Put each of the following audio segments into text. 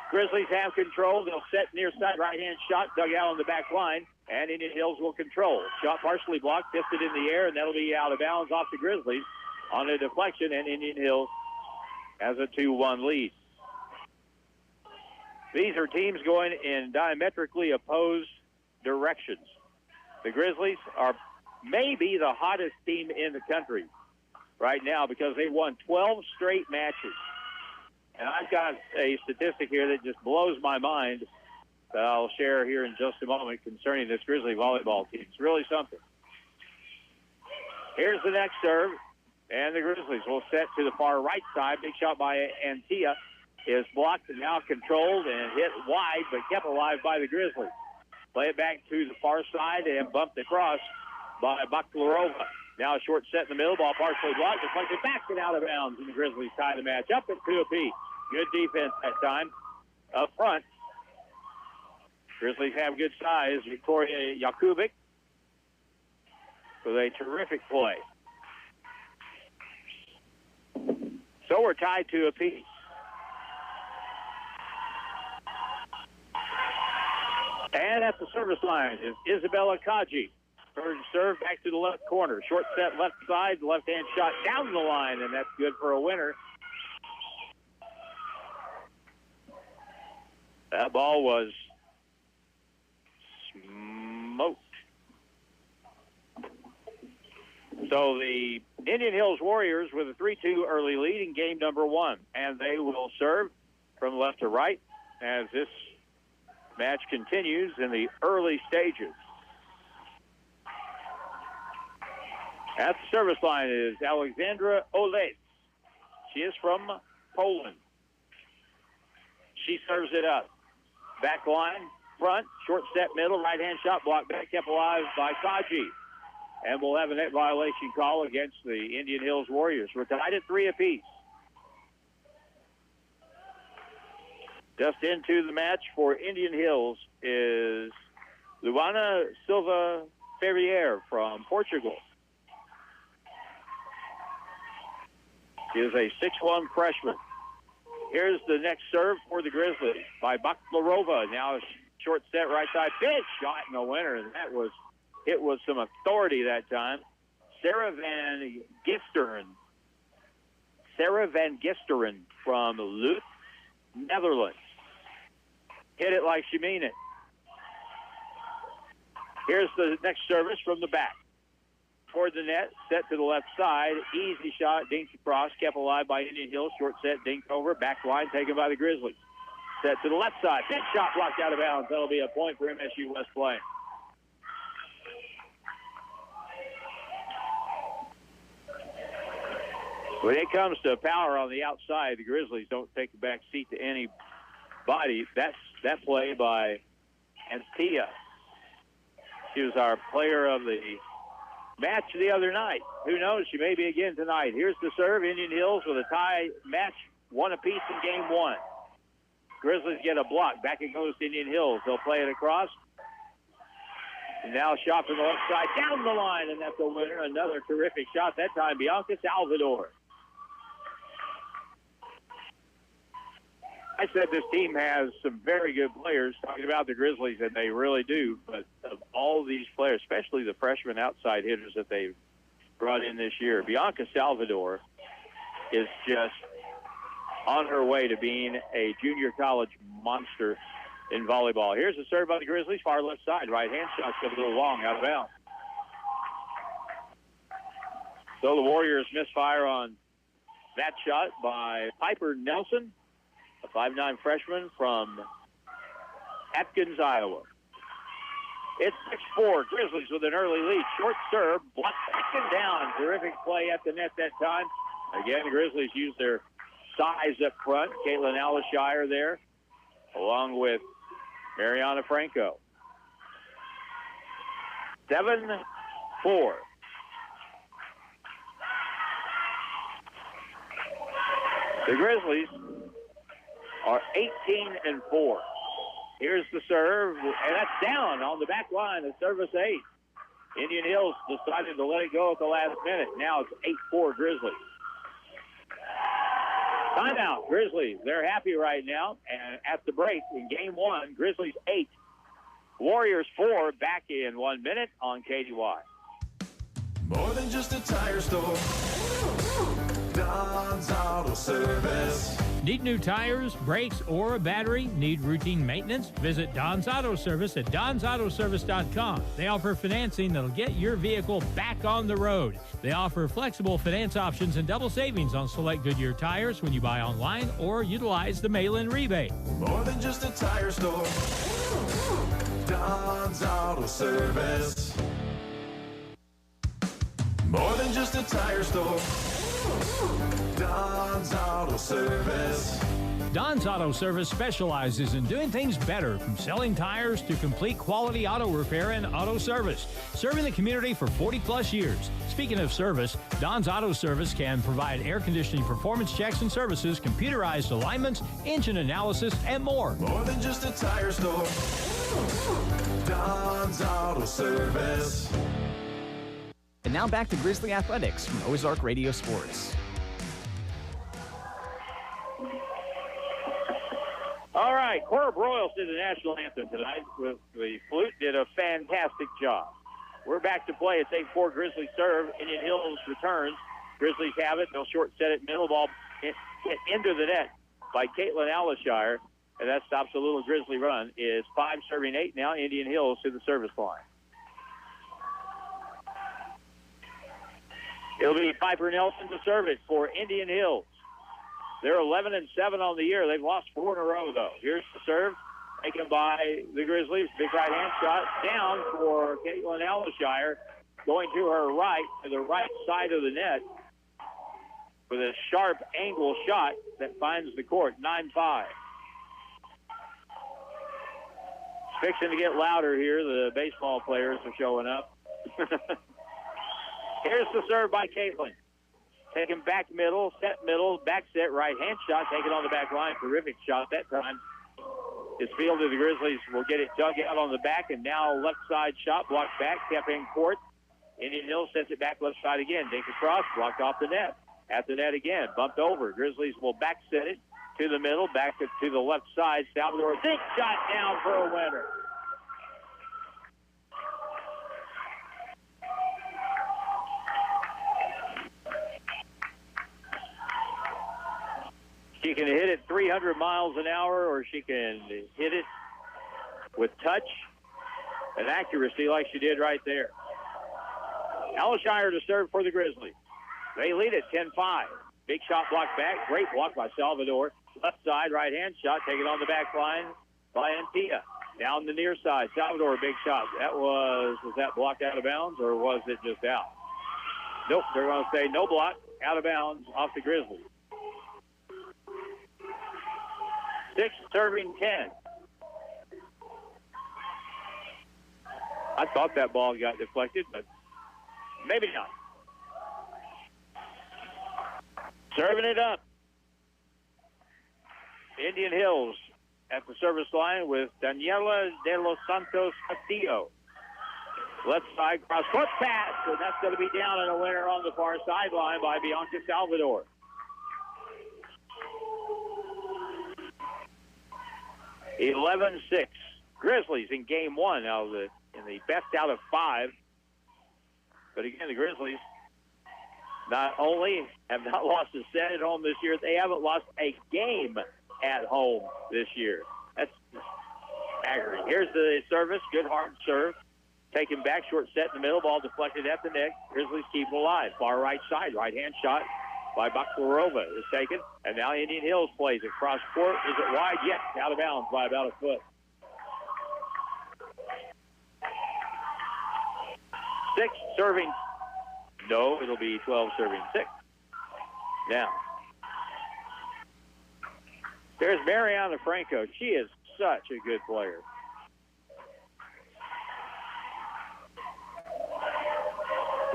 Grizzlies have control. They'll set near side right-hand shot, dug out on the back line, and Indian Hills will control. Shot partially blocked, fisted in the air, and that'll be out of bounds off the Grizzlies on a deflection, and Indian Hills has a 2-1 lead. These are teams going in diametrically opposed directions. The Grizzlies are maybe the hottest team in the country right now because they won 12 straight matches. And I've got a statistic here that just blows my mind that I'll share here in just a moment concerning this Grizzly volleyball team. It's really something. Here's the next serve, and the Grizzlies will set to the far right side. Big shot by Antia is blocked and now controlled and hit wide, but kept alive by the Grizzlies. Play it back to the far side and bumped across by Bakhlarova. Now a short set in the middle, ball partially blocked, deflected back and out of bounds, and the Grizzlies tie the match up at 2 apiece. Good defense that time up front. Grizzlies have good size. Victoria Jakubik with a terrific play. So we're tied 2 apiece. And at the service line is Isabella Kaji. Third serve back to the left corner. Short set left side, left-hand shot down the line, and that's good for a winner. That ball was smoked. So the Indian Hills Warriors with a 3-2 early lead in game number 1. And they will serve from left to right as this match continues in the early stages. At the service line is Alexandra Olejs. She is from Poland. She serves it up. Back line, front, short set middle, right-hand shot block back, kept alive by Kaji. And we'll have a net violation call against the Indian Hills Warriors. We're tied at 3 apiece. Just into the match for Indian Hills is Luana Silva Ferrier from Portugal. She is a 6'1" freshman. Here's the next serve for the Grizzlies by Bakhlarova. Now a short set right side. Big shot in the winner, and that was hit with some authority that time. Sarah Van Gisteren. Sarah Van Gisteren from Luth, Netherlands. Hit it like she mean it. Here's the next service from the back. Toward the net, set to the left side. Easy shot, dinked across, kept alive by Indian Hills. Short set, dinked over, back line taken by the Grizzlies. Set to the left side. Big shot blocked out of bounds. That'll be a point for MSU West play. When it comes to power on the outside, the Grizzlies don't take a back seat to anybody. That play by Antia. She was our player of the match the other night. Who knows? She may be again tonight. Here's the serve. Indian Hills with a tie match, 1 apiece in game 1. Grizzlies get a block. Back it goes to Indian Hills. They'll play it across. And now a shot from the left side down the line, and that's a winner. Another terrific shot. That time, Bianca Salvador. I said this team has some very good players, talking about the Grizzlies, and they really do. But of all these players, especially the freshman outside hitters that they've brought in this year, Bianca Salvador is just on her way to being a junior college monster in volleyball. Here's a serve by the Grizzlies, far left side. Right-hand shot's a little long, out of bounds. So the Warriors misfire on that shot by Piper Nelson, a 5'9" freshman from Atkins, Iowa. It's 6-4. Grizzlies with an early lead. Short serve, blocked back and down. Terrific play at the net that time. Again, the Grizzlies use their size up front. Caitlin Alishire there, along with Mariana Franco. 7-4. The Grizzlies are 18-4. Here's the serve, and that's down on the back line of service 8. Indian Hills decided to let it go at the last minute. Now it's 8-4 Grizzlies. Timeout, Grizzlies. They're happy right now. And at the break in game one, Grizzlies 8, Warriors 4, back in 1 minute on KDY. More than just a tire store. Don's Auto Service. Need new tires, brakes, or a battery? Need routine maintenance? Visit Don's Auto Service at donsautoservice.com. They offer financing that'll get your vehicle back on the road. They offer flexible finance options and double savings on select Goodyear tires when you buy online or utilize the mail-in rebate. More than just a tire store. Don's Auto Service. More than just a tire store. Don's Auto Service. Don's Auto Service specializes in doing things better, from selling tires to complete quality auto repair and auto service, serving the community for 40-plus years. Speaking of service, Don's Auto Service can provide air conditioning performance checks and services, computerized alignments, engine analysis, and more. More than just a tire store. Don's Auto Service. And now back to Grizzly Athletics from Ozark Radio Sports. All right, Cora Broyles did the national anthem tonight with the flute, did a fantastic job. We're back to play. It's 8-4 Grizzlies serve. Indian Hills returns. Grizzlies have it. They'll short set it. Middle ball hit into the net by Caitlin Alishire, and that stops a little Grizzly run. Is 5 serving 8 now. Indian Hills to the service line. It'll be Piper Nelson to serve it for Indian Hills. They're 11-7 on the year. They've lost 4 in a row, though. Here's the serve, taken by the Grizzlies. Big right-hand shot down for Caitlin Alishire, going to her right, to the right side of the net, with a sharp angle shot that finds the court. 9-5. It's fixing to get louder here. The baseball players are showing up. Here's the serve by Caitlin. Taken back middle, set middle, back set, right-hand shot, taken on the back line. Terrific shot that time. It's fielded. The Grizzlies will get it dug out on the back, and now left side shot, blocked back, kept in court. Indian Hills sends it back left side again. Dink across, blocked off the net. At the net again, bumped over. Grizzlies will back set it to the middle, back to the left side. Salvador Dink shot down for a winner. She can hit it 300 miles an hour, or she can hit it with touch and accuracy like she did right there. Alishire to serve for the Grizzlies. They lead it 10-5. Big shot blocked back. Great block by Salvador. Left side, right-hand shot, taken on the back line by Antia. Down the near side. Salvador, big shot. Was that blocked out of bounds, or was it just out? Nope, they're going to say no block, out of bounds, off the Grizzlies. 6 serving 10. I thought that ball got deflected, but maybe not. Serving it up. Indian Hills at the service line with Daniela de los Santos Castillo. Left side cross-court pass, and that's going to be down and a winner on the far sideline by Bianca Salvador. (11-6). Grizzlies in game one now in the best out of 5. But again, the Grizzlies not only have not lost a set at home this year, they haven't lost a game at home this year. That's staggering. Here's the service. Good hard serve. Taken back, short set in the middle. Ball deflected at the neck. Grizzlies keep it alive. Far right side. Right-hand shot by Bakalova is taken. And now Indian Hills plays it. Cross court. Is it wide? Yes. Out of bounds by about a foot. 6 serving. No, it'll be 12 serving 6. Now, there's Mariana Franco. She is such a good player.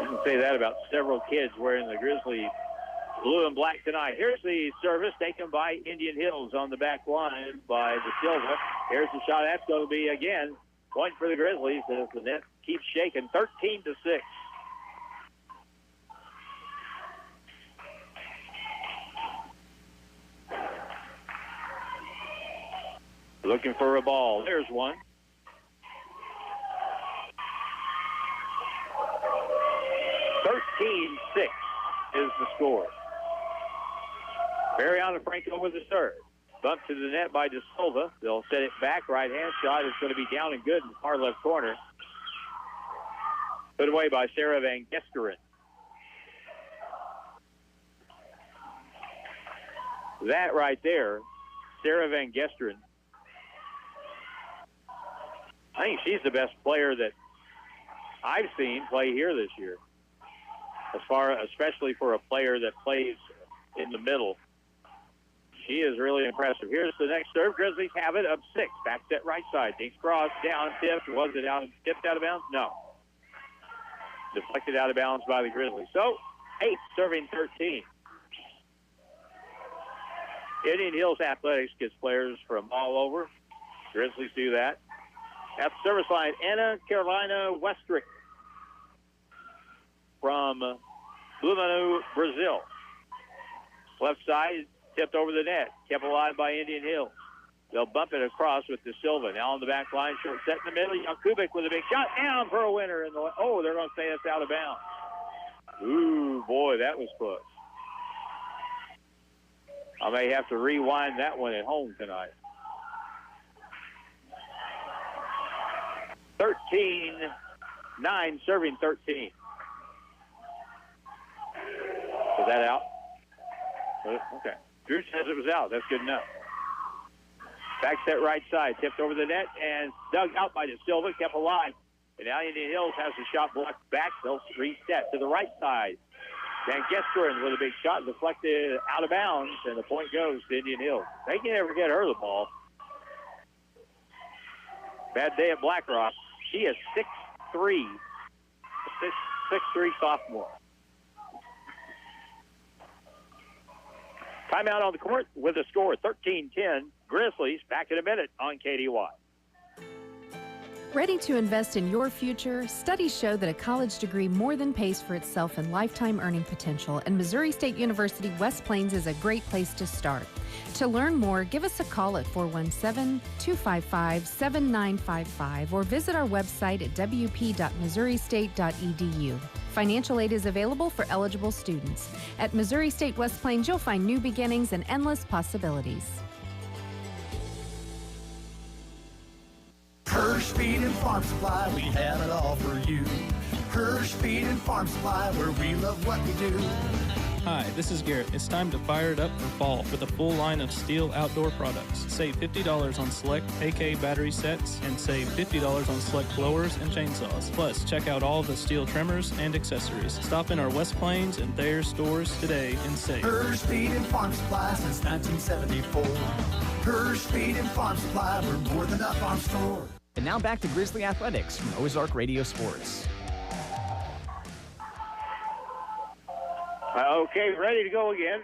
You can say that about several kids wearing the Grizzly blue and black tonight. Here's the service taken by Indian Hills on the back line by De Silva. Here's the shot. That's going to be, again, point for the Grizzlies as the net keeps shaking. 13-6. looking for a ball. There's one. (13-6) is the score. Mariana Franco with the serve. Bumped to the net by De Silva. They'll set it back. Right-hand shot is going to be down and good in the far left corner. Put away by Sarah Van Gesteren. That right there, Sarah Van Gesteren, I think she's the best player that I've seen play here this year. Especially for a player that plays in the middle. She is really impressive. Here's the next serve. Grizzlies have it up 6. Back set right side. Dinks cross down, tipped. Was it out? Tipped out of bounds? No. Deflected out of bounds by the Grizzlies. So 8 serving 13. Indian Hills Athletics gets players from all over. Grizzlies do that. At the service line, Ana Carolina Westrick from Blumenau, Brazil. Left side, tipped over the net. Kept alive by Indian Hills. They'll bump it across with De Silva. Now on the back line, short set in the middle. Jakubik with a big shot. Down for a winner. Oh, they're going to say it's out of bounds. Ooh, boy, that was close. I may have to rewind that one at home tonight. 13-9, serving 13. Was that out? Okay. Drew says it was out. That's good enough. Back set right side. Tipped over the net and dug out by De Silva. Kept alive. And now Indian Hills has the shot blocked back. They'll reset to the right side. Van Gesteren with a big shot. Deflected out of bounds. And the point goes to Indian Hills. They can never get her the ball. Bad day at Black Rock. She is 6'3". 6'3" sophomore. Timeout on the court with a score 13-10. Grizzlies back in a minute on KDY. Ready to invest in your future? Studies show that a college degree more than pays for itself in lifetime earning potential, and Missouri State University West Plains is a great place to start. To learn more, give us a call at 417-255-7955 or visit our website at wp.missouristate.edu. Financial aid is available for eligible students. At Missouri State West Plains, you'll find new beginnings and endless possibilities. Hirsch Feed and Farm Supply, we have it all for you. Hirsch Feed and Farm Supply, where we love what we do. Hi, this is Garrett. It's time to fire it up for fall with a full line of Steel outdoor products. Save $50 on select AK battery sets and save $50 on select blowers and chainsaws. Plus, check out all the Steel trimmers and accessories. Stop in our West Plains and Thayer stores today and save. Hirsch Feed and Farm Supply since 1974. Hirsch Feed and Farm Supply, we're more than a farm store. And now back to Grizzly Athletics from Ozark Radio Sports. Okay, ready to go again.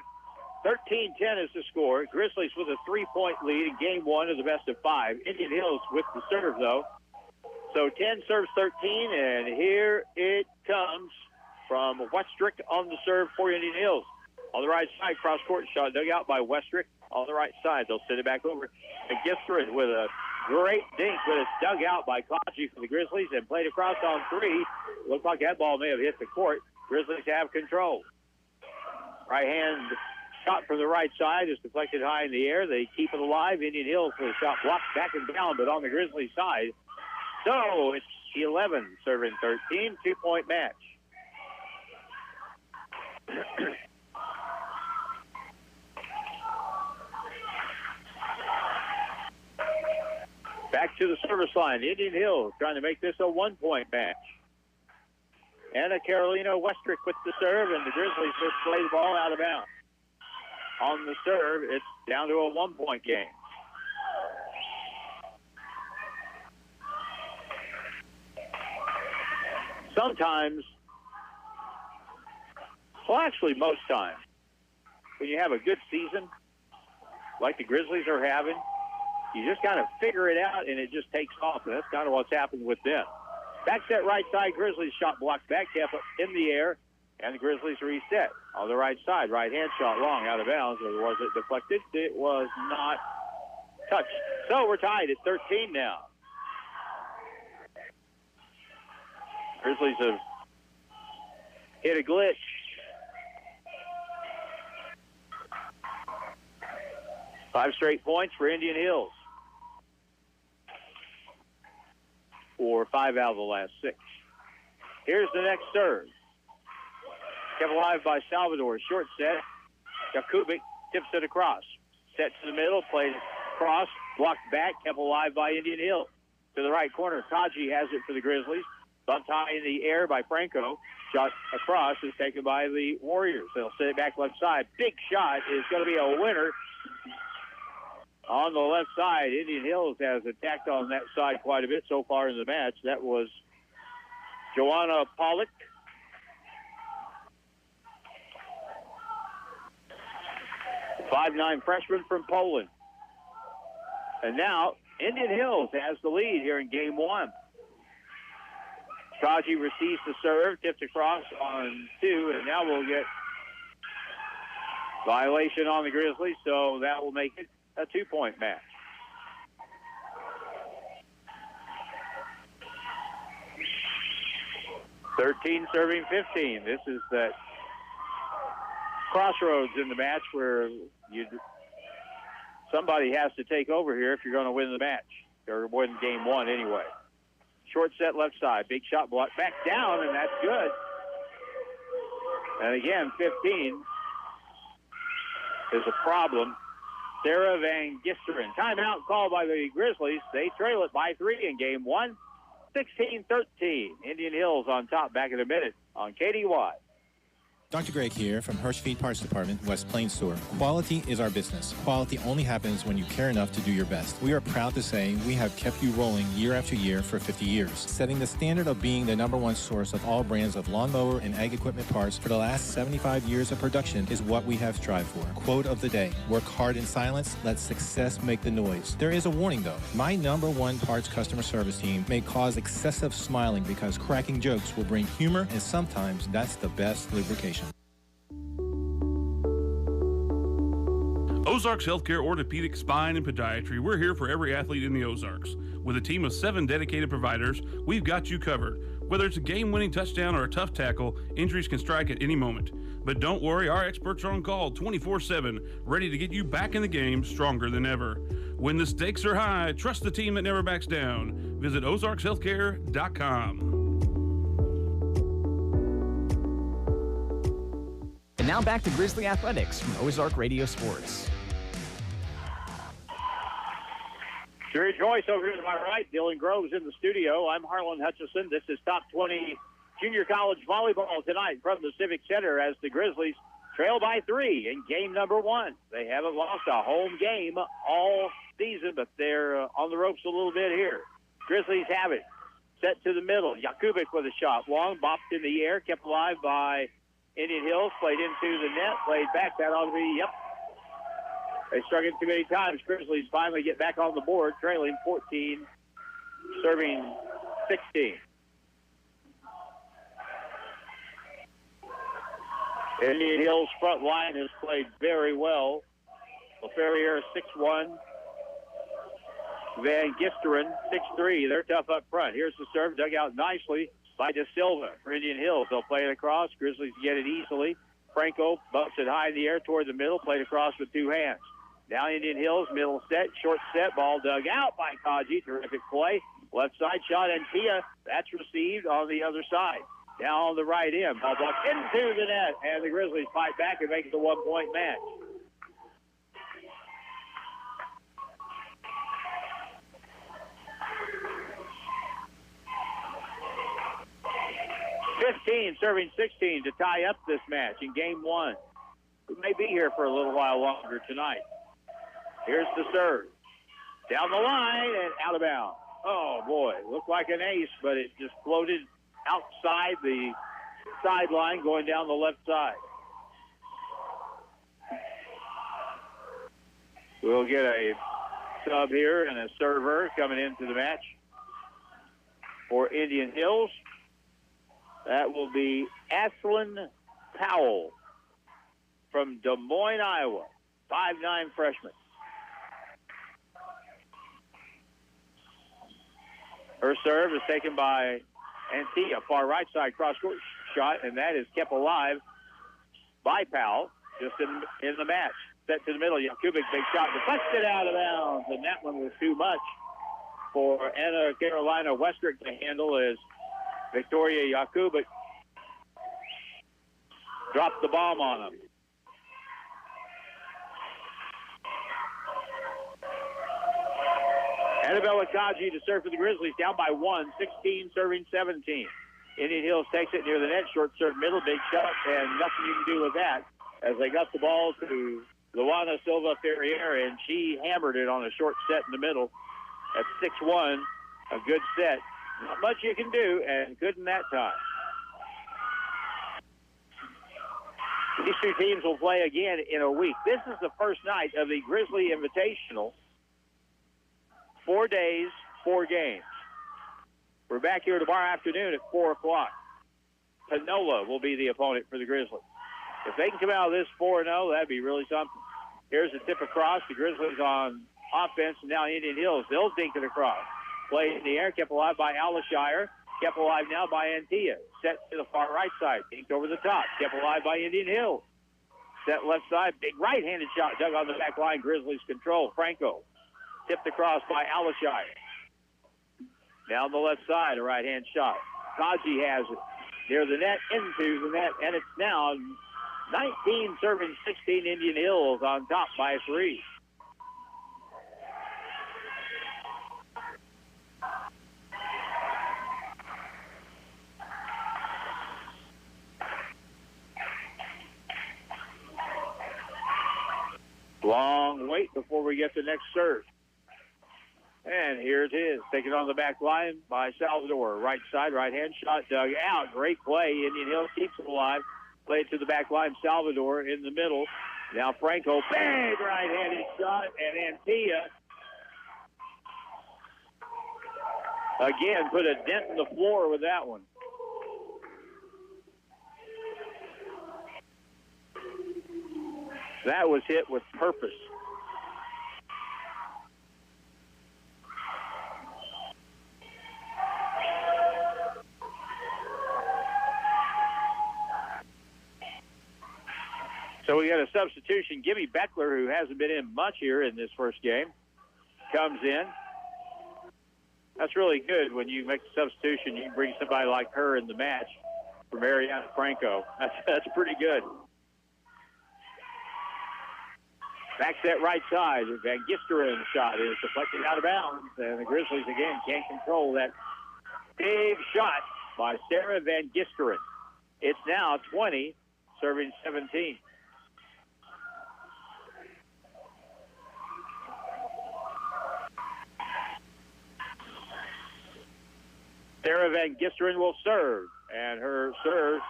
13-10 is the score. Grizzlies with a 3-point lead in game 1 of the best of 5. Indian Hills with the serve, though. So 10 serves 13, and here it comes from Westrick on the serve for Indian Hills. On the right side, cross-court shot dug out by Westrick. On the right side, they'll send it back over. And Gistrid with a great dink, but it's dug out by Kaji for the Grizzlies and played across on 3. Looks like that ball may have hit the court. Grizzlies have control. Right hand shot from the right side is deflected high in the air. They keep it alive. Indian Hills with a shot blocked back and down, but on the Grizzlies side. So it's 11 serving 13, 2-point match. Back to the service line. Indian Hills trying to make this a 1-point match. Ana Carolina Westrick with the serve, and the Grizzlies just play the ball out of bounds. On the serve, it's down to a 1-point game. Sometimes, well, actually most times, when you have a good season, like the Grizzlies are having, you just kind of figure it out, and it just takes off, and that's kind of what's happened with them. Back set right side, Grizzlies shot blocked back, kept in the air, and the Grizzlies reset. On the right side, right hand shot long out of bounds, or was it deflected? It was not. touch. So we're tied at 13 now. Grizzlies have hit a glitch. Five straight points for Indian Hills. For 5 out of the last 6. Here's the next serve. Kept alive by Salvador. Short set. Jakubik tips it across. Set to the middle. Played across. Blocked back. Kept alive by Indian Hills. To the right corner. Kaji has it for the Grizzlies. Bunt high in the air by Franco. Shot across is taken by the Warriors. They'll set it back left side. Big shot is going to be a winner. On the left side, Indian Hills has attacked on that side quite a bit so far in the match. That was Joanna Pollock. A 5'9" freshman from Poland. And now, Indian Hills has the lead here in game 1. Kaji receives the serve, tipped across on 2, and now we'll get violation on the Grizzlies, so that will make it a 2-point match. (13 serving 15). This is that crossroads in the match where somebody has to take over here if you're going to win the match, or win game 1 anyway. Short set left side. Big shot blocked back down, and that's good. And again, 15 is a problem. Sarah Van Gisteren. Timeout called by the Grizzlies. They trail it by 3 in game 1. 16-13. Indian Hills on top back in a minute on KDY. Dr. Greg here from Hirschfeed Parts Department, West Plains Store. Quality is our business. Quality only happens when you care enough to do your best. We are proud to say we have kept you rolling year after year for 50 years, setting the standard of being the #1 source of all brands of lawnmower and ag equipment parts for the last 75 years of production is what we have strived for. Quote of the day: work hard in silence, let success make the noise. There is a warning though. My #1 parts customer service team may cause excessive smiling because cracking jokes will bring humor, and sometimes that's the best lubrication. Ozarks Healthcare Orthopedic, Spine, and Podiatry. We're here for every athlete in the Ozarks. With a team of 7 dedicated providers, we've got you covered. Whether it's a game-winning touchdown or a tough tackle, injuries can strike at any moment. But don't worry, our experts are on call 24/7, ready to get you back in the game stronger than ever. When the stakes are high, trust the team that never backs down. Visit ozarkshealthcare.com. And now back to Grizzly Athletics from Ozark Radio Sports. Sherry Joyce over here to my right. Dylan Groves in the studio. I'm Harlan Hutchison. This is Top 20 Junior College Volleyball tonight from the Civic Center as the Grizzlies trail by 3 in game number 1. They haven't lost a home game all season, but they're on the ropes a little bit here. Grizzlies have it. Set to the middle. Jakubik with a shot. Long, bopped in the air, kept alive by Indian Hills. Played into the net, played back. That ought to be, yep. They struck it too many times. Grizzlies finally get back on the board, trailing 14, serving 16. Indian Hills' front line has played very well. LaFerriere 6'1". Van Gisteren 6'3". They're tough up front. Here's the serve, dug out nicely by De Silva for Indian Hills. They'll play it across. Grizzlies get it easily. Franco bumps it high in the air toward the middle, played across with 2 hands. Now Indian Hills, middle set, short set, ball dug out by Kaji. Terrific play. Left side shot, and Tia, that's received on the other side. Now on the right end, ball blocked into the net, and the Grizzlies fight back and make it a 1-point match. Serving 16 to tie up this match in game 1. We may be here for a little while longer tonight. Here's the serve. Down the line and out of bounds. Oh, boy. Looked like an ace, but it just floated outside the sideline going down the left side. We'll get a sub here and a server coming into the match for Indian Hills. That will be Ashlyn Powell from Des Moines, Iowa. 5'9" freshman. Her serve is taken by Antia, far right side cross-court shot, and that is kept alive by Powell just in the match. Set to the middle, Yakubic, big shot, deflected out of bounds, and that one was too much for Anna Carolina Westrick to handle as Victoria Yakubic dropped the bomb on them. Annabella Kaji to serve for the Grizzlies, down by 1, 16, serving 17. Indian Hills takes it near the net, short serve middle, big shot, and nothing you can do with that as they got the ball to Luana Silva Ferrier, and she hammered it on a short set in the middle. At 6-1, a good set. Not much you can do, and couldn't that time. These two teams will play again in a week. This is the first night of the Grizzly Invitational. 4 days, 4 games. We're back here tomorrow afternoon at 4 o'clock. Panola will be the opponent for the Grizzlies. If they can come out of this 4-0, that'd be really something. Here's a tip across. The Grizzlies on offense, and now Indian Hills. They'll dink it across. Play in the air, kept alive by Alishire. Kept alive now by Antia. Set to the far right side. Dinked over the top. Kept alive by Indian Hills. Set left side. Big right-handed shot. Dug on the back line. Grizzlies control. Franco. Tipped across by Alishire. Down the left side, a right-hand shot. Kaji has it near the net, into the net, and it's now 19 serving 16 Indian Hills on top by 3. Long wait before we get the next serve. And here it is, taken on the back line by Salvador. Right side, right-hand shot, dug out. Great play. Indian Hills keeps it alive. Play it to the back line. Salvador in the middle. Now Franco, big right-handed shot, and Antia again put a dent in the floor with that one. That was hit with purpose. So we got a substitution. Gibby Beckler, who hasn't been in much here in this first game, comes in. That's really good when you make a substitution. You can bring somebody like her in the match for Mariana Franco. That's pretty good. Back set right side. Van Gisteren shot is deflected out of bounds, and the Grizzlies again can't control that big shot by Sarah Van Gisteren. It's now 20, serving 17. Sarah Van Gisteren will serve, and her serve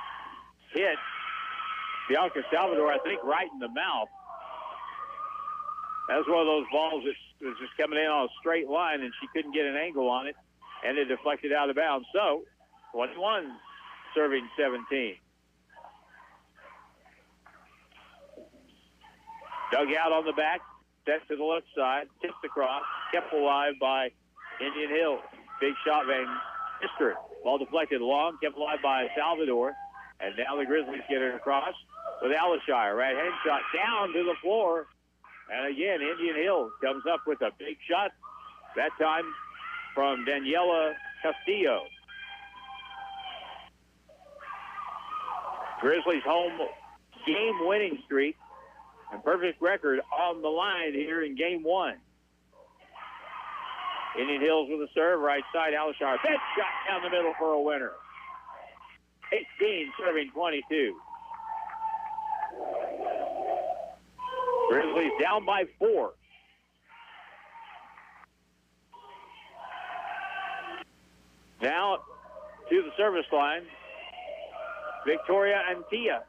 hit Bianca Salvador, I think, right in the mouth. That was one of those balls that was just coming in on a straight line, and she couldn't get an angle on it, and it deflected out of bounds. So, 21 serving 17. Dug out on the back, set to the left side, tipped across, kept alive by Indian Hills. Big shot, Van Gisteren. Ball deflected long, kept alive by Salvador, and now the Grizzlies get it across with Alishire. Right-hand shot down to the floor. And again, Indian Hills comes up with a big shot, that time from Daniela Castillo. Grizzlies' home game-winning streak and perfect record on the line here in Game 1. Indian Hills with a serve, right side, Alishire. Big shot down the middle for a winner. 18 serving 22. Grizzlies down by 4. Now to the service line, Victoria Antia.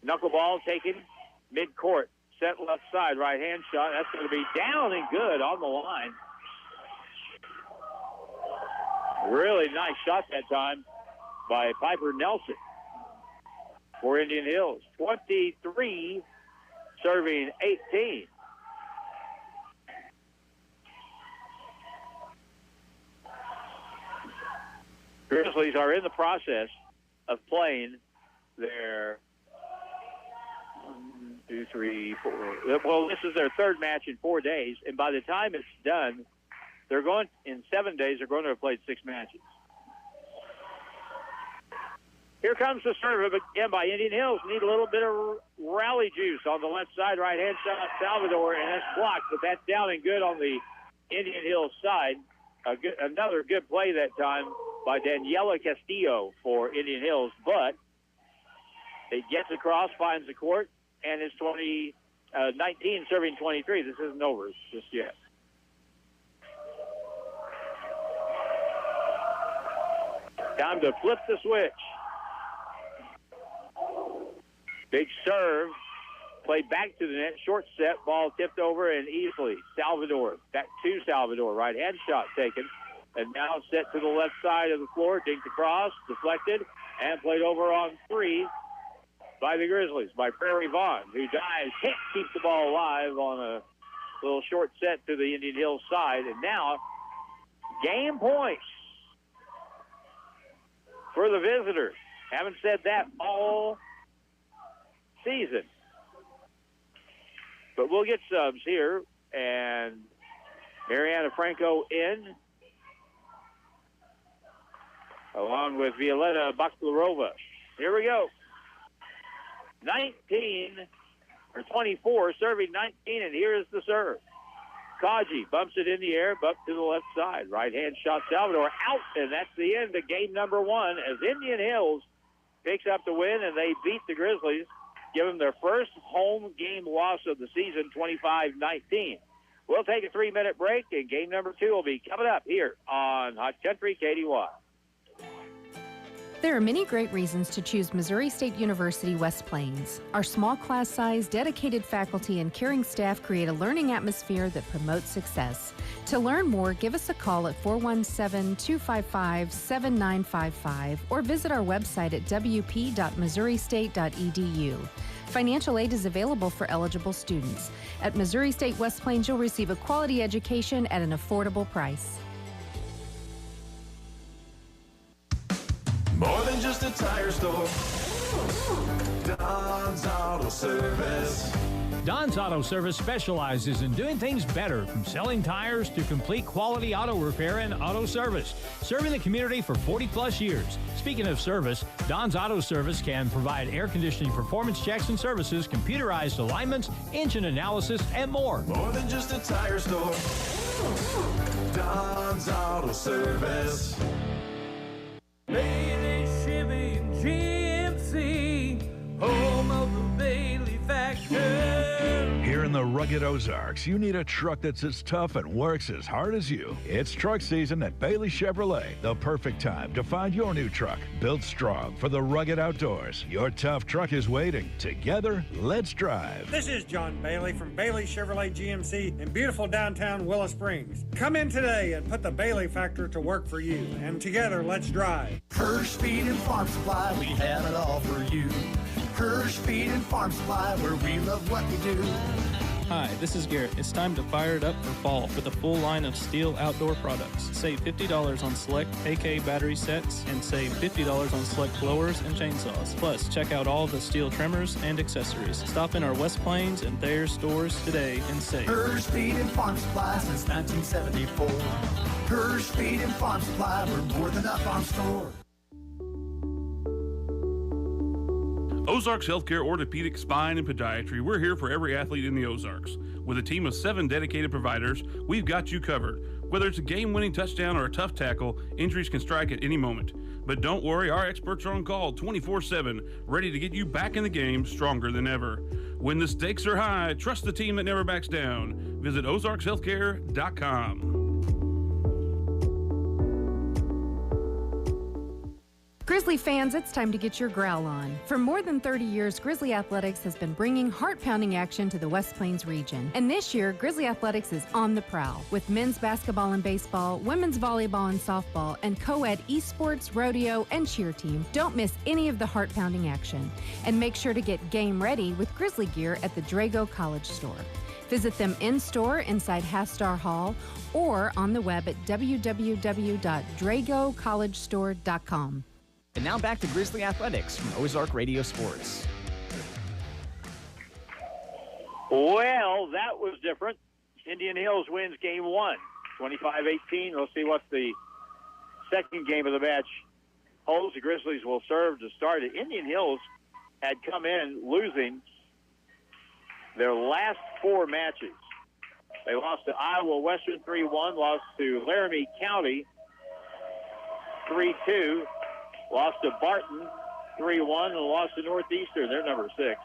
Knuckleball taken mid-court. Set left side, right-hand shot. That's going to be down and good on the line. Really nice shot that time by Piper Nelson for Indian Hills. 23 serving 18. Grizzlies are in the process of playing their 1, 2, 3, 4. Well, this is their third match in 4 days, and by the time it's done, they're going in 7 days. They're going to have played 6 matches. Here comes the serve again by Indian Hills. Need a little bit of rally juice on the left side, right-hand shot, Salvador, and that's blocked, but that's down and good on the Indian Hills side. Another good play that time by Daniela Castillo for Indian Hills, but it gets across, finds the court, and it's 19 serving 23. This isn't over just yet. Time to flip the switch. Big serve, played back to the net, short set, ball tipped over and easily. Salvador, back to Salvador, right-hand shot taken, and now set to the left side of the floor, dinked across, deflected, and played over on 3 by the Grizzlies, by Prairie Vaughn, who dives, can't keep the ball alive on a little short set to the Indian Hills side, and now game points for the visitors. Haven't said that all season. But we'll get subs here, and Mariana Franco in, along with Violetta Bakhlarova. Here we go. 24, serving 19, and here's the serve. Kaji bumps it in the air, up to the left side. Right-hand shot, Salvador out, and that's the end of game number 1 as Indian Hills picks up the win, and they beat the Grizzlies, give them their first home game loss of the season, 25-19. We'll take a 3-minute break, and game number 2 will be coming up here on Hot Country KDY. There are many great reasons to choose Missouri State University West Plains. Our small class size, dedicated faculty, and caring staff create a learning atmosphere that promotes success. To learn more, give us a call at 417-255-7955 or visit our website at wp.missouristate.edu. Financial aid is available for eligible students. At Missouri State West Plains, you'll receive a quality education at an affordable price. More than just a tire store. Don's Auto Service. Don's Auto Service specializes in doing things better, from selling tires to complete quality auto repair and auto service, serving the community for 40-plus years. Speaking of service, Don's Auto Service can provide air conditioning performance checks and services, computerized alignments, engine analysis, and more. More than just a tire store. Don's Auto Service. Bailey Chevy GMC, home of the Bailey factor. Here in the rugged Ozarks, you need a truck that's as tough and works as hard as you. It's truck season at Bailey Chevrolet, the perfect time to find your new truck. Built strong for the rugged outdoors. Your tough truck is waiting. Together, let's drive. This is John Bailey from Bailey Chevrolet GMC in beautiful downtown Willow Springs. Come in today and put the Bailey factor to work for you. And together, let's drive. Kirsch Feed and Farm Supply, we have it all for you. Kirsch Feed and Farm Supply, where we love what we do. Hi, this is Garrett. It's time to fire it up for fall with a full line of steel outdoor products. Save $50 on select AK battery sets and save $50 on select blowers and chainsaws. Plus, check out all the steel trimmers and accessories. Stop in our West Plains and Thayer stores today and save. Kirsch Feed and Farm Supply since 1974. Kirsch Feed and Farm Supply, we're more than a farm store. Ozarks Healthcare Orthopedic, Spine, and Podiatry. We're here for every athlete in the Ozarks. With a team of 7 dedicated providers, we've got you covered. Whether it's a game-winning touchdown or a tough tackle, injuries can strike at any moment. But don't worry, our experts are on call 24/7, ready to get you back in the game stronger than ever. When the stakes are high, trust the team that never backs down. Visit ozarkshealthcare.com. Grizzly fans, it's time to get your growl on. For more than 30 years, Grizzly Athletics has been bringing heart-pounding action to the West Plains region. And this year, Grizzly Athletics is on the prowl with men's basketball and baseball, women's volleyball and softball, and co-ed esports, rodeo, and cheer team. Don't miss any of the heart-pounding action. And make sure to get game ready with Grizzly gear at the Drago College store. Visit them in-store inside Hastar Hall or on the web at www.dragocollegestore.com. And now back to Grizzly Athletics from Ozark Radio Sports. Well, that was different. Indian Hills wins game 1, 25-18. We'll see what the second game of the match holds. The Grizzlies will serve to start it. Indian Hills had come in losing their last 4 matches. They lost to Iowa Western 3-1, lost to Laramie County 3-2, lost to Barton 3-1, and lost to Northeastern. They're number 6,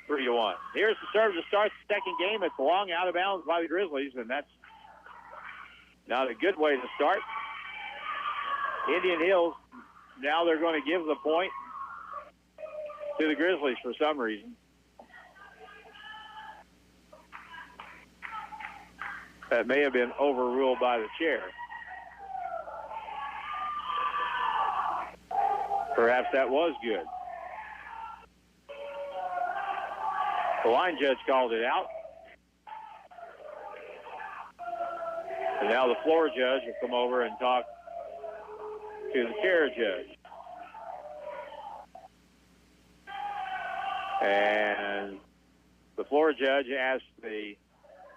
3-1. Here's the serve to start the second game. It's long out of bounds by the Grizzlies, and that's not a good way to start. Indian Hills, now they're going to give the point to the Grizzlies for some reason. That may have been overruled by the chair. Perhaps that was good. The line judge called it out. And now the floor judge will come over and talk to the chair judge. And the floor judge asked the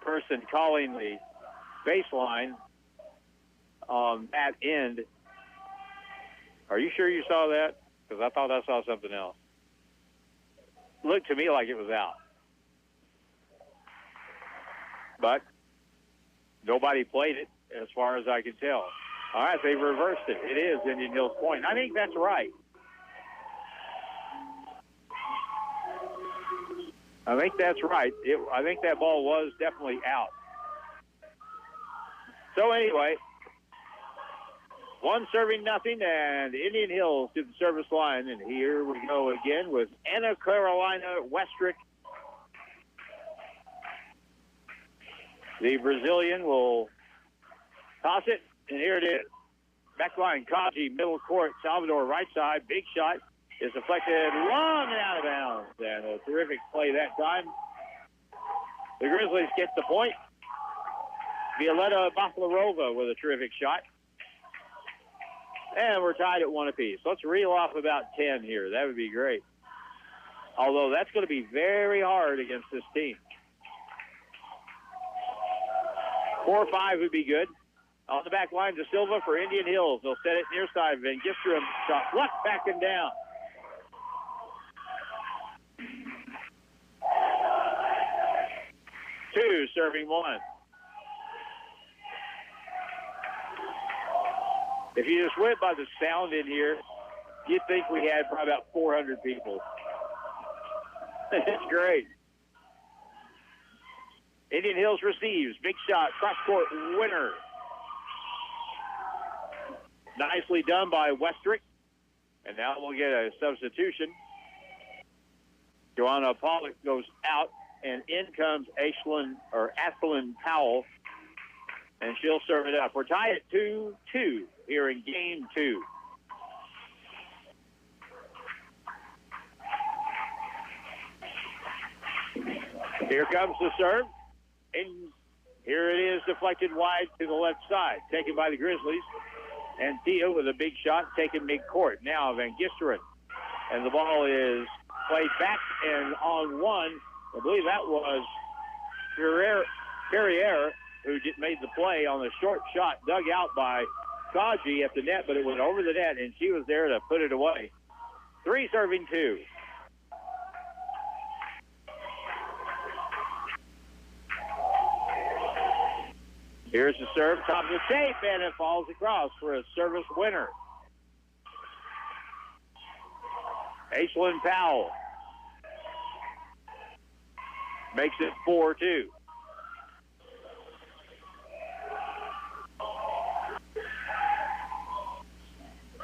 person calling the baseline on that end, "Are you sure you saw that? Because I thought I saw something else." Looked to me like it was out. But nobody played it as far as I could tell. All right, they reversed it. It is Indian Hills' point. I think that's right. I think that's right. I think that ball was definitely out. So anyway, 1 serving nothing, and Indian Hills to the service line. And here we go again with Anna Carolina Westrick. The Brazilian will toss it, and here it is. Backline, Kaji, middle court, Salvador, right side, big shot. Is deflected long and out of bounds. And a terrific play that time. The Grizzlies get the point. Violetta Baflarova with a terrific shot. And we're tied at 1 apiece. Let's reel off about 10 here. That would be great. Although that's going to be very hard against this team. 4 or 5 would be good. On the back line to Silva for Indian Hills. They'll set it near side. Van Gistrom shot left back and down. Two serving 1. If you just went by the sound in here, you'd think we had probably about 400 people. It's great. Indian Hills receives. Big shot. Cross-court winner. Nicely done by Westrick. And now we'll get a substitution. Joanna Pollock goes out, and in comes Athlon Powell, and she'll serve it up. We're tied at 2-2 here in game 2. Here comes the serve. And here it is, deflected wide to the left side, taken by the Grizzlies. And Thea with a big shot, taken mid-court. Now Van Gisteren. And the ball is played back and on one. I believe that was Perrier who made the play on the short shot, dug out by Kaji at the net, but it went over the net, and she was there to put it away. 3 serving 2. Here's the serve, top of the tape, and it falls across for a service winner. Aislinn Powell makes it 4-2.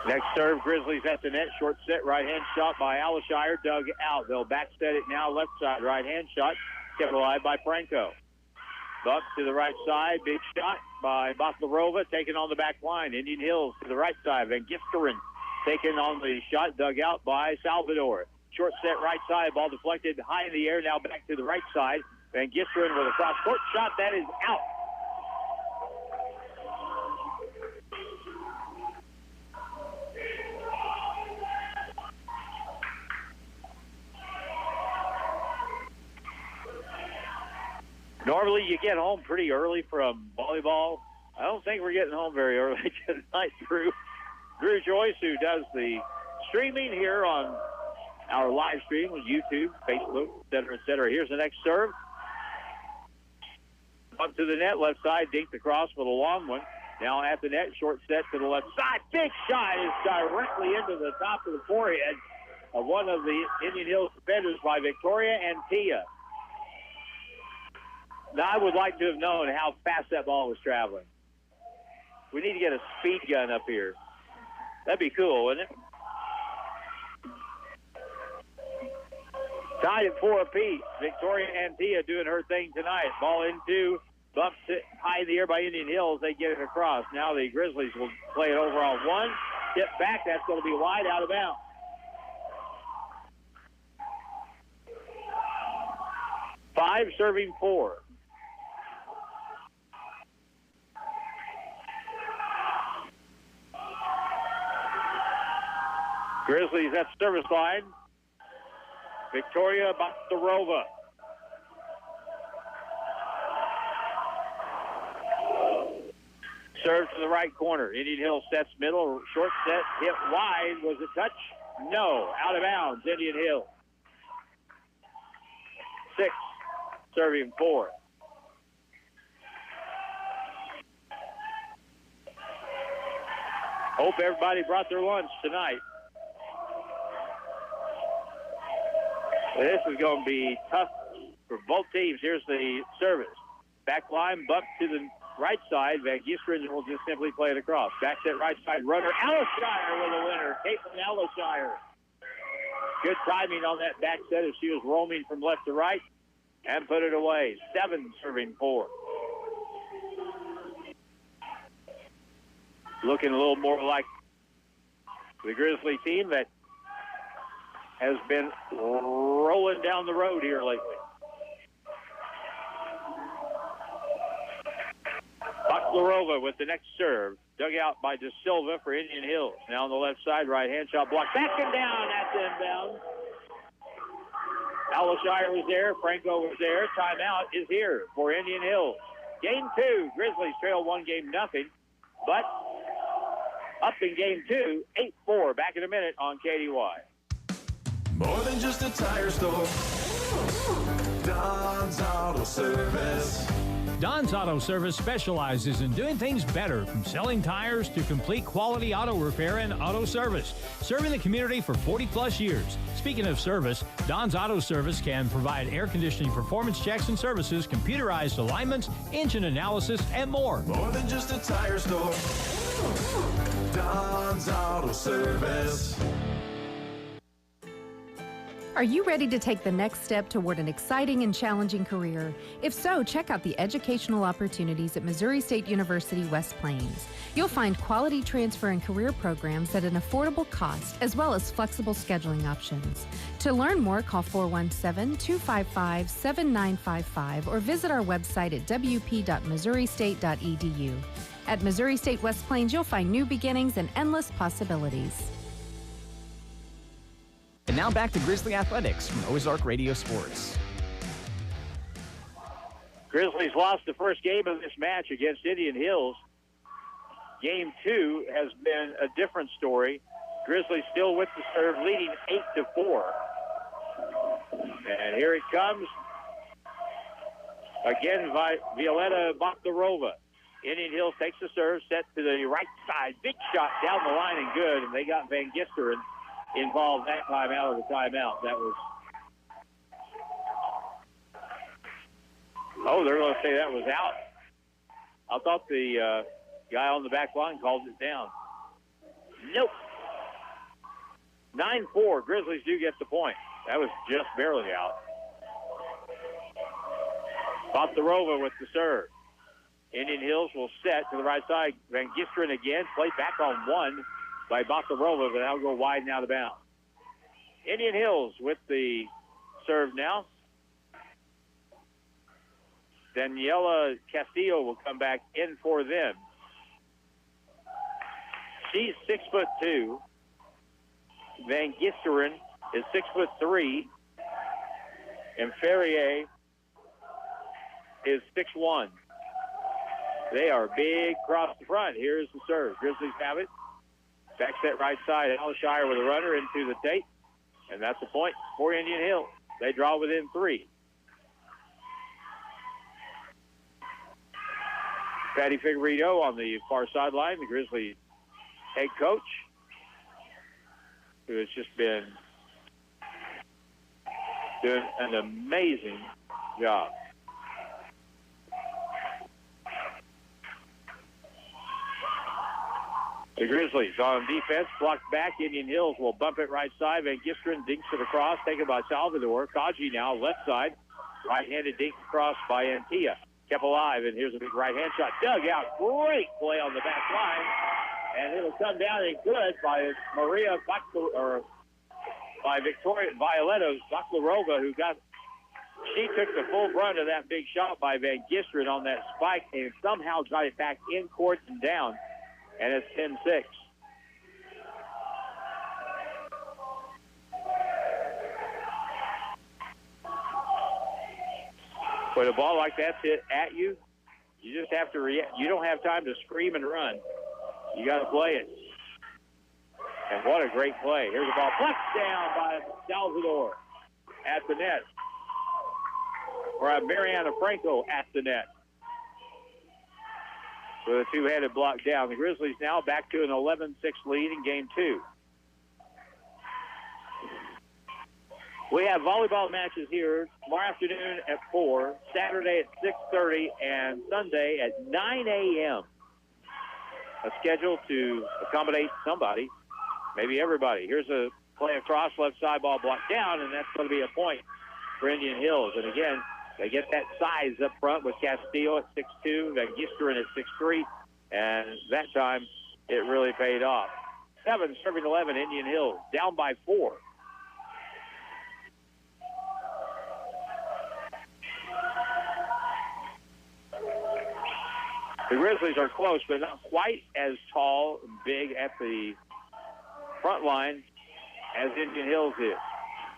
Next serve, Grizzlies at the net. Short set, right-hand shot by Alishire, dug out. They'll back set it now, left side, right-hand shot, kept alive by Franco. Buck to the right side, big shot by Baflarova, taken on the back line. Indian Hills to the right side, Van Gisteren taken on the shot, dug out by Salvador. Short set, right side, ball deflected high in the air, now back to the right side. Van Gisteren with a cross-court shot. That is out. Normally you get home pretty early from volleyball. I don't think we're getting home very early tonight, Drew Joyce, who does the streaming here on our live stream on YouTube, Facebook, et cetera, et cetera. Here's the next serve. Up to the net, left side, dinked across with a long one. Now at the net, short set to the left side. Big shot is directly into the top of the forehead of one of the Indian Hills defenders by Victoria Antia. Now, I would like to have known how fast that ball was traveling. We need to get a speed gun up here. That'd be cool, wouldn't it? Tied at 4 apiece. Victoria Antia doing her thing tonight. Ball into, bumped it high in the air by Indian Hills. They get it across. Now the Grizzlies will play it over on one. Tip back. That's going to be wide, out of bounds. Five serving 4. Grizzlies at service line. Victoria Baktarova. Serve to the right corner. Indian Hills sets middle. Short set hit wide. Was it touch? No. Out of bounds. Indian Hills. 6 serving 4. Hope everybody brought their lunch tonight. This is going to be tough for both teams. Here's the service. Back line, buck to the right side. Van Gisteren will just simply play it across. Back set right side runner. Ellishire with a winner. Caitlin Ellishire. Good timing on that back set as she was roaming from left to right and put it away. 7 serving 4. Looking a little more like the Grizzly team that has been rolling down the road here lately. Baklarova with the next serve. Dug out by De Silva for Indian Hills. Now on the left side, right-hand shot blocked. Back and down. That's inbound. Ellishire was there. Franco was there. Timeout is here for Indian Hills. Game 2. Grizzlies trail 1-0. But up in game 2, 8-4. Back in a minute on KDY. More than just a tire store. Don's Auto Service. Don's Auto Service specializes in doing things better, from selling tires to complete quality auto repair and auto service, serving the community for 40-plus years. Speaking of service, Don's Auto Service can provide air conditioning performance checks and services, computerized alignments, engine analysis, and more. More than just a tire store. Don's Auto Service. Are you ready to take the next step toward an exciting and challenging career? If so, check out the educational opportunities at Missouri State University West Plains. You'll find quality transfer and career programs at an affordable cost, as well as flexible scheduling options. To learn more, call 417-255-7955 or visit our website at wp.missouristate.edu. At Missouri State West Plains, you'll find new beginnings and endless possibilities. And now back to Grizzly Athletics from Ozark Radio Sports. Grizzlies lost the first game of this match against Indian Hills. Game 2 has been a different story. Grizzlies still with the serve, leading 8-4. And here it comes. Again, Violetta Baklarova. Indian Hills takes the serve, set to the right side. Big shot down the line and good. And they got Van Gisteren involved that time out of the timeout. That was... Oh, they're going to say that was out. I thought the guy on the back line called it down. Nope. 9-4. Grizzlies do get the point. That was just barely out. Baklarova with the serve. Indian Hills will set to the right side. Van Gisteren again. Played back on one by Baklarova, but that'll go wide and out of bounds. Indian Hills with the serve now. Daniela Castillo will come back in for them. She's 6'2". Van Gisteren is 6'3", and Ferrier is 6'1". They are big across the front. Here's the serve. Grizzlies have it. Back set right side. Alshire with a runner into the tape, and that's a point for Indian Hill. They draw within 3. Patty Figueredo on the far sideline, the Grizzlies head coach, who has just been doing an amazing job. The Grizzlies on defense, blocked back. Indian Hills will bump it right side. Van Gisteren dinks it across, taken by Salvador. Kaji now left side. Right-handed dink across by Antilla. Kept alive, and here's a big right-hand shot. Dug out. Great play on the back line. And it'll come down and good by Maria by Victoria Violetta Baklarova, who she took the full brunt of that big shot by Van Gisteren on that spike and somehow got it back in court and down. And it's 10-6. When a ball like that's hit at you, you just have to react. You don't have time to scream and run. You got to play it. And what a great play. Here's the ball plucked down by Salvador at the net. Or Mariana Franco at the net. With a two-handed block down. The Grizzlies now back to an 11-6 lead in game 2. We have volleyball matches here tomorrow afternoon at 4, Saturday at 6:30, and Sunday at 9 a.m. A schedule to accommodate somebody, maybe everybody. Here's a play across, left side ball blocked down, and that's going to be a point for Indian Hills. And again, they get that size up front with Castillo at 6'2", Van Gisteren at 6'3", and that time it really paid off. 7 serving 11, Indian Hills down by 4. The Grizzlies are close, but not quite as tall and big at the front line as Indian Hills is.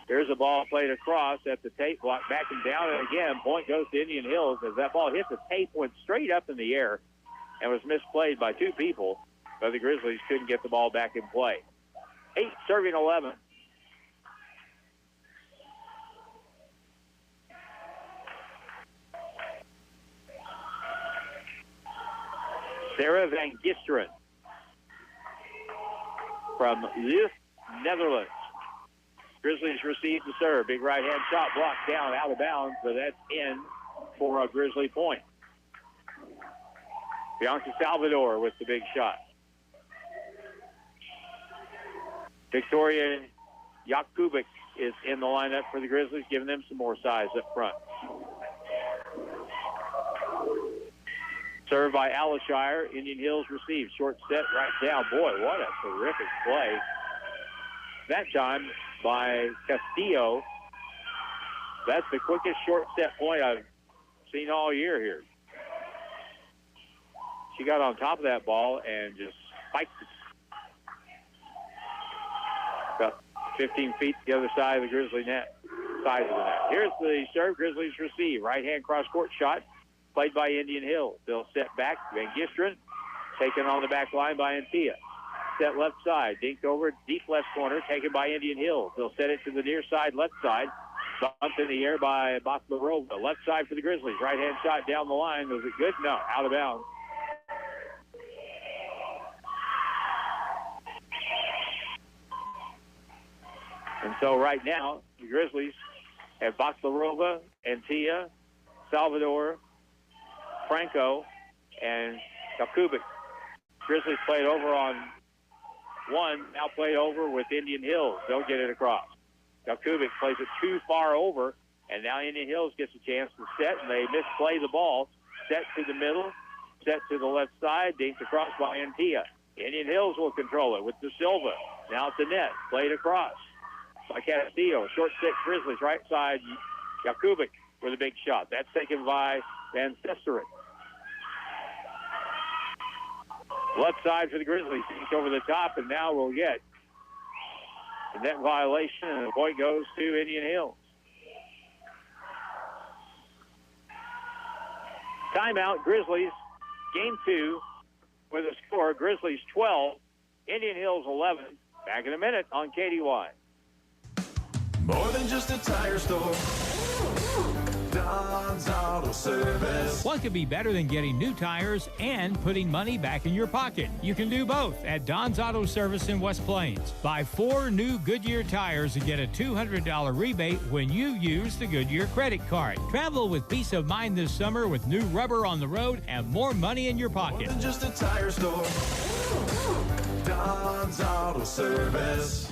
Here's a ball played across at the tape, blocked back and down, and again, point goes to Indian Hills as that ball hit the tape, went straight up in the air, and was misplayed by 2 people, but the Grizzlies couldn't get the ball back in play. 8 serving 11. Sarah Van Gisteren from the Netherlands. Grizzlies receive the serve. Big right-hand shot blocked down out of bounds, but that's in for a Grizzly point. Bianca Salvador with the big shot. Victoria Jakubik is in the lineup for the Grizzlies, giving them some more size up front. Served by Alshire. Indian Hills receives. Short set right down. Boy, what a terrific play. That time by Castillo. That's the quickest short set point I've seen all year here. She got on top of that ball and just spiked it. About 15 feet to the other side of the Grizzly net, side of the net. Here's the serve. Grizzlies receive. Right-hand cross-court shot played by Indian Hill. They'll set back. Van Gisteren taken on the back line by Antilla. Set left side. Dinked over deep left corner, taken by Indian Hill. They'll set it to the near side, left side. Bumped in the air by Baklarova. Left side for the Grizzlies. Right-hand shot down the line. Was it good? No. Out of bounds. And so right now, the Grizzlies have Baklarova, Antilla, Salvador, Franco, and Jakubik. Grizzlies played over on one, now played over with Indian Hills. They'll get it across. Jakubik plays it too far over, and now Indian Hills gets a chance to set, and they misplay the ball. Set to the middle, set to the left side, dinked across by Antilla. Indian Hills will control it with De Silva. Now at the net, played across by Castillo. Short stick Grizzlies, right side, Jakubik. with a big shot. That's taken by Van Sesteren. Left side for the Grizzlies. He's over the top, and now we'll get the net violation, and the point goes to Indian Hills. Timeout, Grizzlies, game 2 with a score, Grizzlies 12, Indian Hills 11. Back in a minute on KDY. More than just a tire store. Don's Auto Service. What could be better than getting new tires and putting money back in your pocket? You can do both at Don's Auto Service in West Plains. Buy 4 new Goodyear tires and get a $200 rebate when you use the Goodyear credit card. Travel with peace of mind this summer with new rubber on the road and more money in your pocket. More than just a tire store. Don's Auto Service.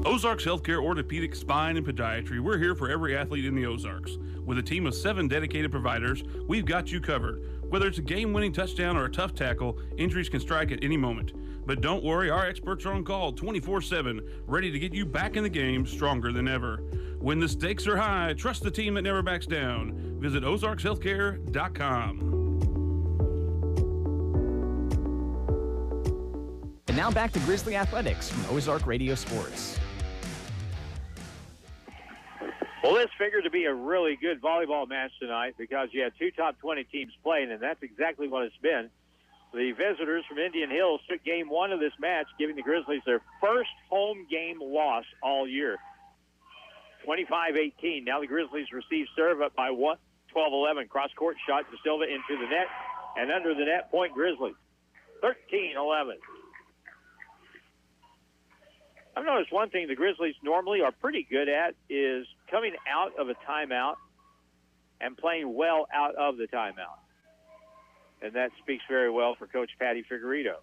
Ozarks Healthcare Orthopedic Spine and Podiatry. We're here for every athlete in the Ozarks. With a team of 7 dedicated providers, we've got you covered. Whether it's a game-winning touchdown or a tough tackle, injuries can strike at any moment. But don't worry, our experts are on call 24/7, ready to get you back in the game stronger than ever. When the stakes are high, trust the team that never backs down. Visit ozarkshealthcare.com. And now back to Grizzly Athletics from Ozark Radio Sports. Well, this figured to be a really good volleyball match tonight because you had 2 top 20 teams playing, and that's exactly what it's been. The visitors from Indian Hills took game 1 of this match, giving the Grizzlies their first home game loss all year. 25-18. Now the Grizzlies receive serve up by 12-11. Cross-court shot to Silva into the net, and under the net, point Grizzlies. 13-11. I've noticed one thing the Grizzlies normally are pretty good at is coming out of a timeout and playing well out of the timeout. And that speaks very well for Coach Patty Figueredo.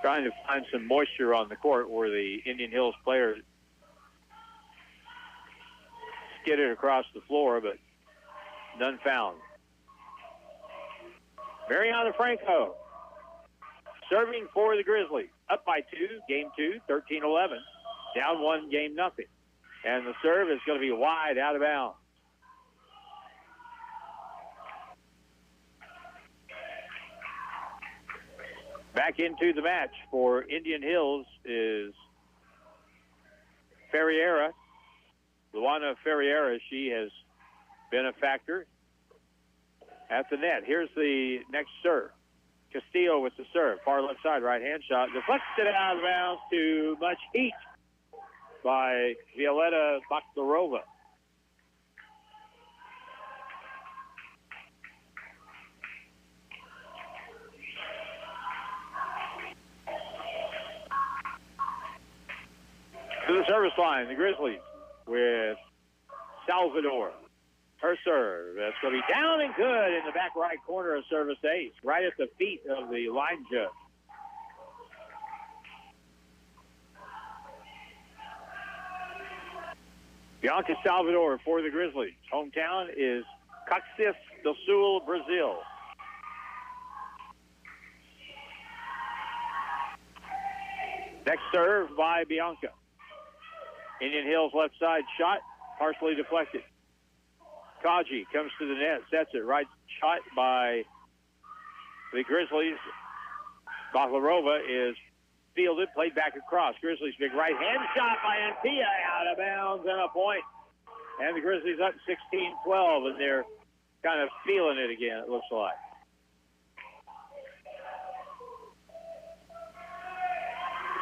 Trying to find some moisture on the court where the Indian Hills players skidded across the floor, but none found. Mariana Franco serving for the Grizzlies. Up by 2, game 2, 13-11. Down 1, game nothing. And the serve is going to be wide out of bounds. Back into the match for Indian Hills is Ferreira. Luana Ferreira, she has been a factor at the net. Here's the next serve. Castillo with the serve. Far left side, right-hand shot. Deflected out of bounds to much heat by Violetta Bakhtarova. To the service line, the Grizzlies with Salvador. Her serve. That's going to be down and good in the back right corner of service ace, right at the feet of the line judge. Bianca Salvador for the Grizzlies. Hometown is Caxias do Sul, Brazil. Next serve by Bianca. Indian Hills left side shot, partially deflected. Kaji comes to the net, sets it. Right shot by the Grizzlies. Bakhlarova is fielded, played back across. Grizzlies big right-hand shot by Antilla out of bounds and a point. And the Grizzlies up 16-12, and they're kind of feeling it again, it looks like.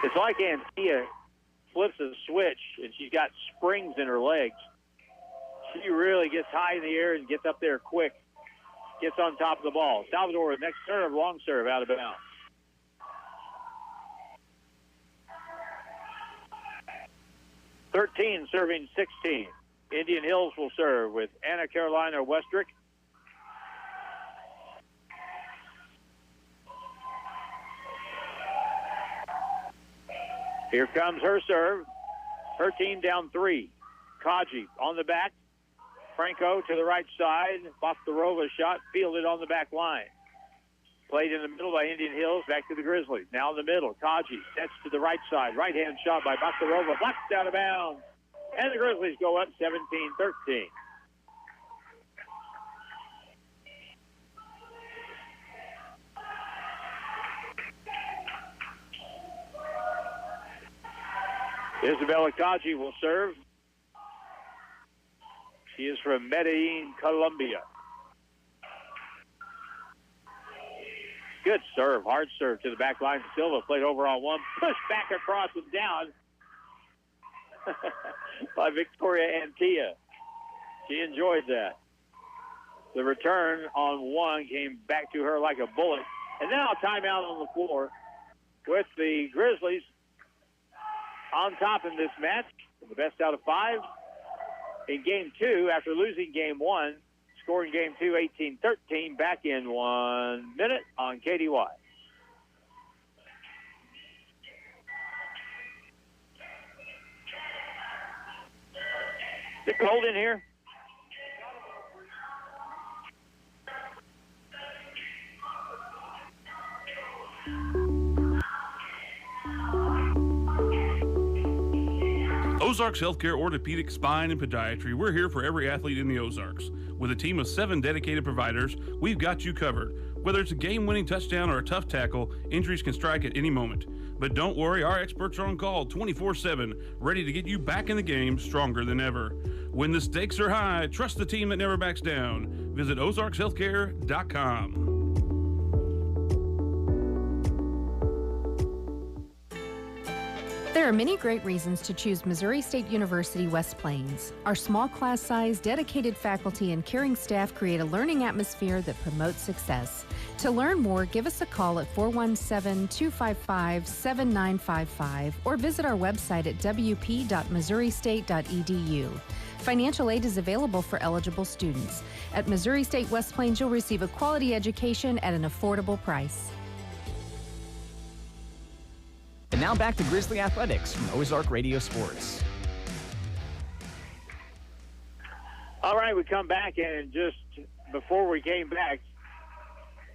It's like Antilla flips a switch, and she's got springs in her legs. She really gets high in the air and gets up there quick. Gets on top of the ball. Salvador, next serve, long serve, out of bounds. (13) serving 16. Indian Hills will serve with Anna Carolina Westrick. Here comes her serve. Her team down 3. Kaji on the back. Franco to the right side. Bakhtarova shot fielded on the back line. Played in the middle by Indian Hills, back to the Grizzlies. Now in the middle, Kaji sets to the right side. Right-hand shot by Bakarova, blocked out of bounds. And the Grizzlies go up 17-13. Isabella Kaji will serve. She is from Medellin, Colombia. Good serve, hard serve to the back line. Silva played over on one, pushed back across and down by Victoria Antia. She enjoyed that. The return on one came back to her like a bullet. And now a timeout on the floor with the Grizzlies on top in this match. The best out of 5 in game 2 after losing game 1. Scoring game 2, 18-13, back in 1 minute on KDY. Is it cold in here? Ozarks Healthcare Orthopedic, Spine, and Podiatry. We're here for every athlete in the Ozarks. With a team of 7 dedicated providers, we've got you covered. Whether it's a game-winning touchdown or a tough tackle, injuries can strike at any moment. But don't worry, our experts are on call 24/7, ready to get you back in the game stronger than ever. When the stakes are high, trust the team that never backs down. Visit ozarkshealthcare.com. There are many great reasons to choose Missouri State University West Plains. Our small class size, dedicated faculty, and caring staff create a learning atmosphere that promotes success. To learn more, give us a call at 417-255-7955 or visit our website at wp.missouristate.edu. Financial aid is available for eligible students. At Missouri State West Plains, you'll receive a quality education at an affordable price. And now back to Grizzly Athletics from Ozark Radio Sports. All right, we come back, and just before we came back,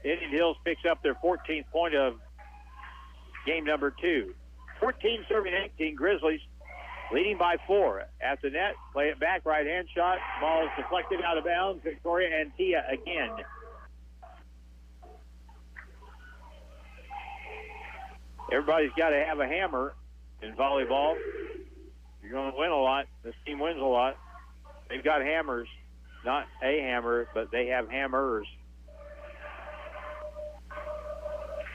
Indian Hills picks up their 14th point of game number 2. 14-18, Grizzlies leading by 4. At the net, play it back, right-hand shot. Ball is deflected out of bounds. Victoria Antia again. Everybody's got to have a hammer in volleyball. You're going to win a lot. This team wins a lot. They've got hammers. Not a hammer, but they have hammers.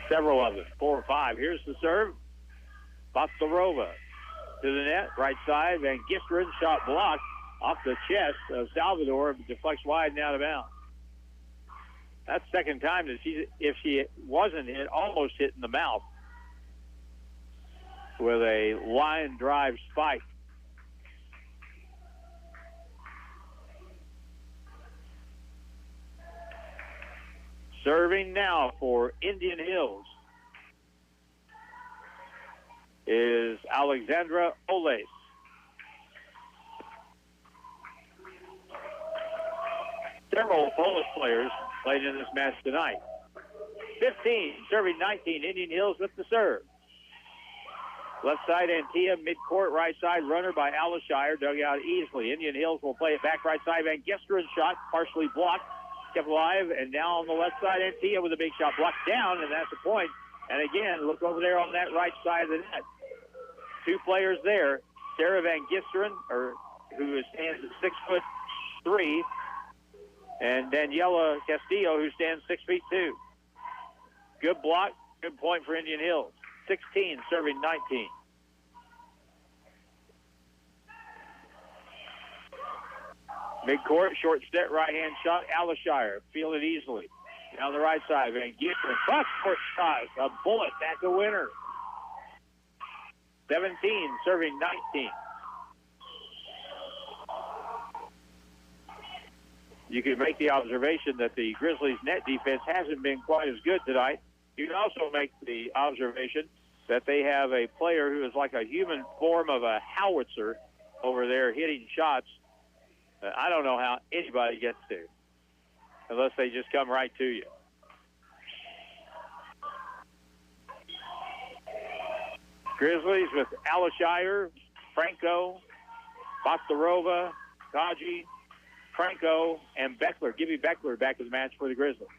Several of them, 4 or 5. Here's the serve. Bakarova to the net, right side. Van Gisteren shot blocked off the chest of Salvador, deflects wide and out of bounds. That's the second time that if she wasn't hit, almost hit in the mouth with a line drive spike. Serving now for Indian Hills is Alexandra Oles. Several Polish players played in this match tonight. 15, serving 19, Indian Hills with the serve. Left side, Antia, midcourt, right side, runner by Alishire, dug out easily. Indian Hills will play it back right side. Van Gisteren shot, partially blocked, kept alive, and now on the left side, Antia with a big shot blocked down, and that's a point. And again, look over there on that right side of the net. 2 players there. Sarah Van Gisteren, who stands at 6'3", and Daniela Castillo, who stands 6'2". Good block, good point for Indian Hills. 16, serving 19. Midcourt, short set, right-hand shot. Alishire, feel it easily. Down the right side, Van Gisteren, cross-court shot, a bullet, that's a winner. 17, serving 19. You can make the observation that the Grizzlies' net defense hasn't been quite as good tonight. You can also make the observation that they have a player who is like a human form of a howitzer over there hitting shots. I don't know how anybody gets to, unless they just come right to you. Grizzlies with Alashire, Franco, Baklarova, Kaji, Franco, and Beckler. Gibby Beckler back in the match for the Grizzlies.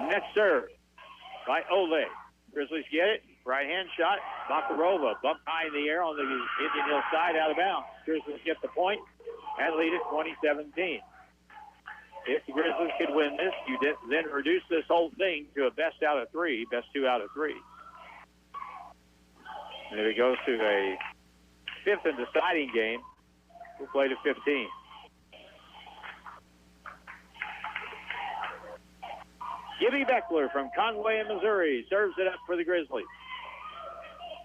Next serve by Ole. Grizzlies get it. Right-hand shot. Baklarova bumped high in the air on the Indian Hill side, out of bounds. Grizzlies get the point and lead it 20-17. If the Grizzlies could win this, you then reduce this whole thing to a best out of three, best 2 out of 3. And if it goes to a fifth and deciding game, we'll play to 15. Gibby Beckler from Conway in Missouri serves it up for the Grizzlies.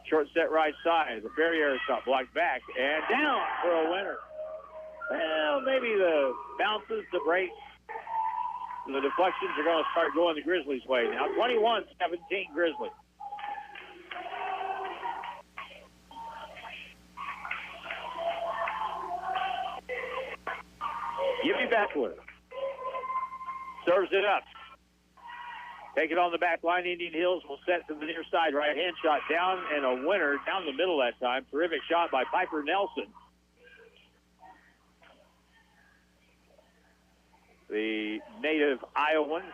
Short set right side. The barrier shot blocked back and down for a winner. Well, maybe the bounces, the breaks, the deflections are going to start going the Grizzlies' way now. 21-17 Grizzlies. Gibby Beckler serves it up. Take it on the back line. Indian Hills will set to the near side. Right-hand shot down and a winner down the middle that time. Terrific shot by Piper Nelson. The native Iowan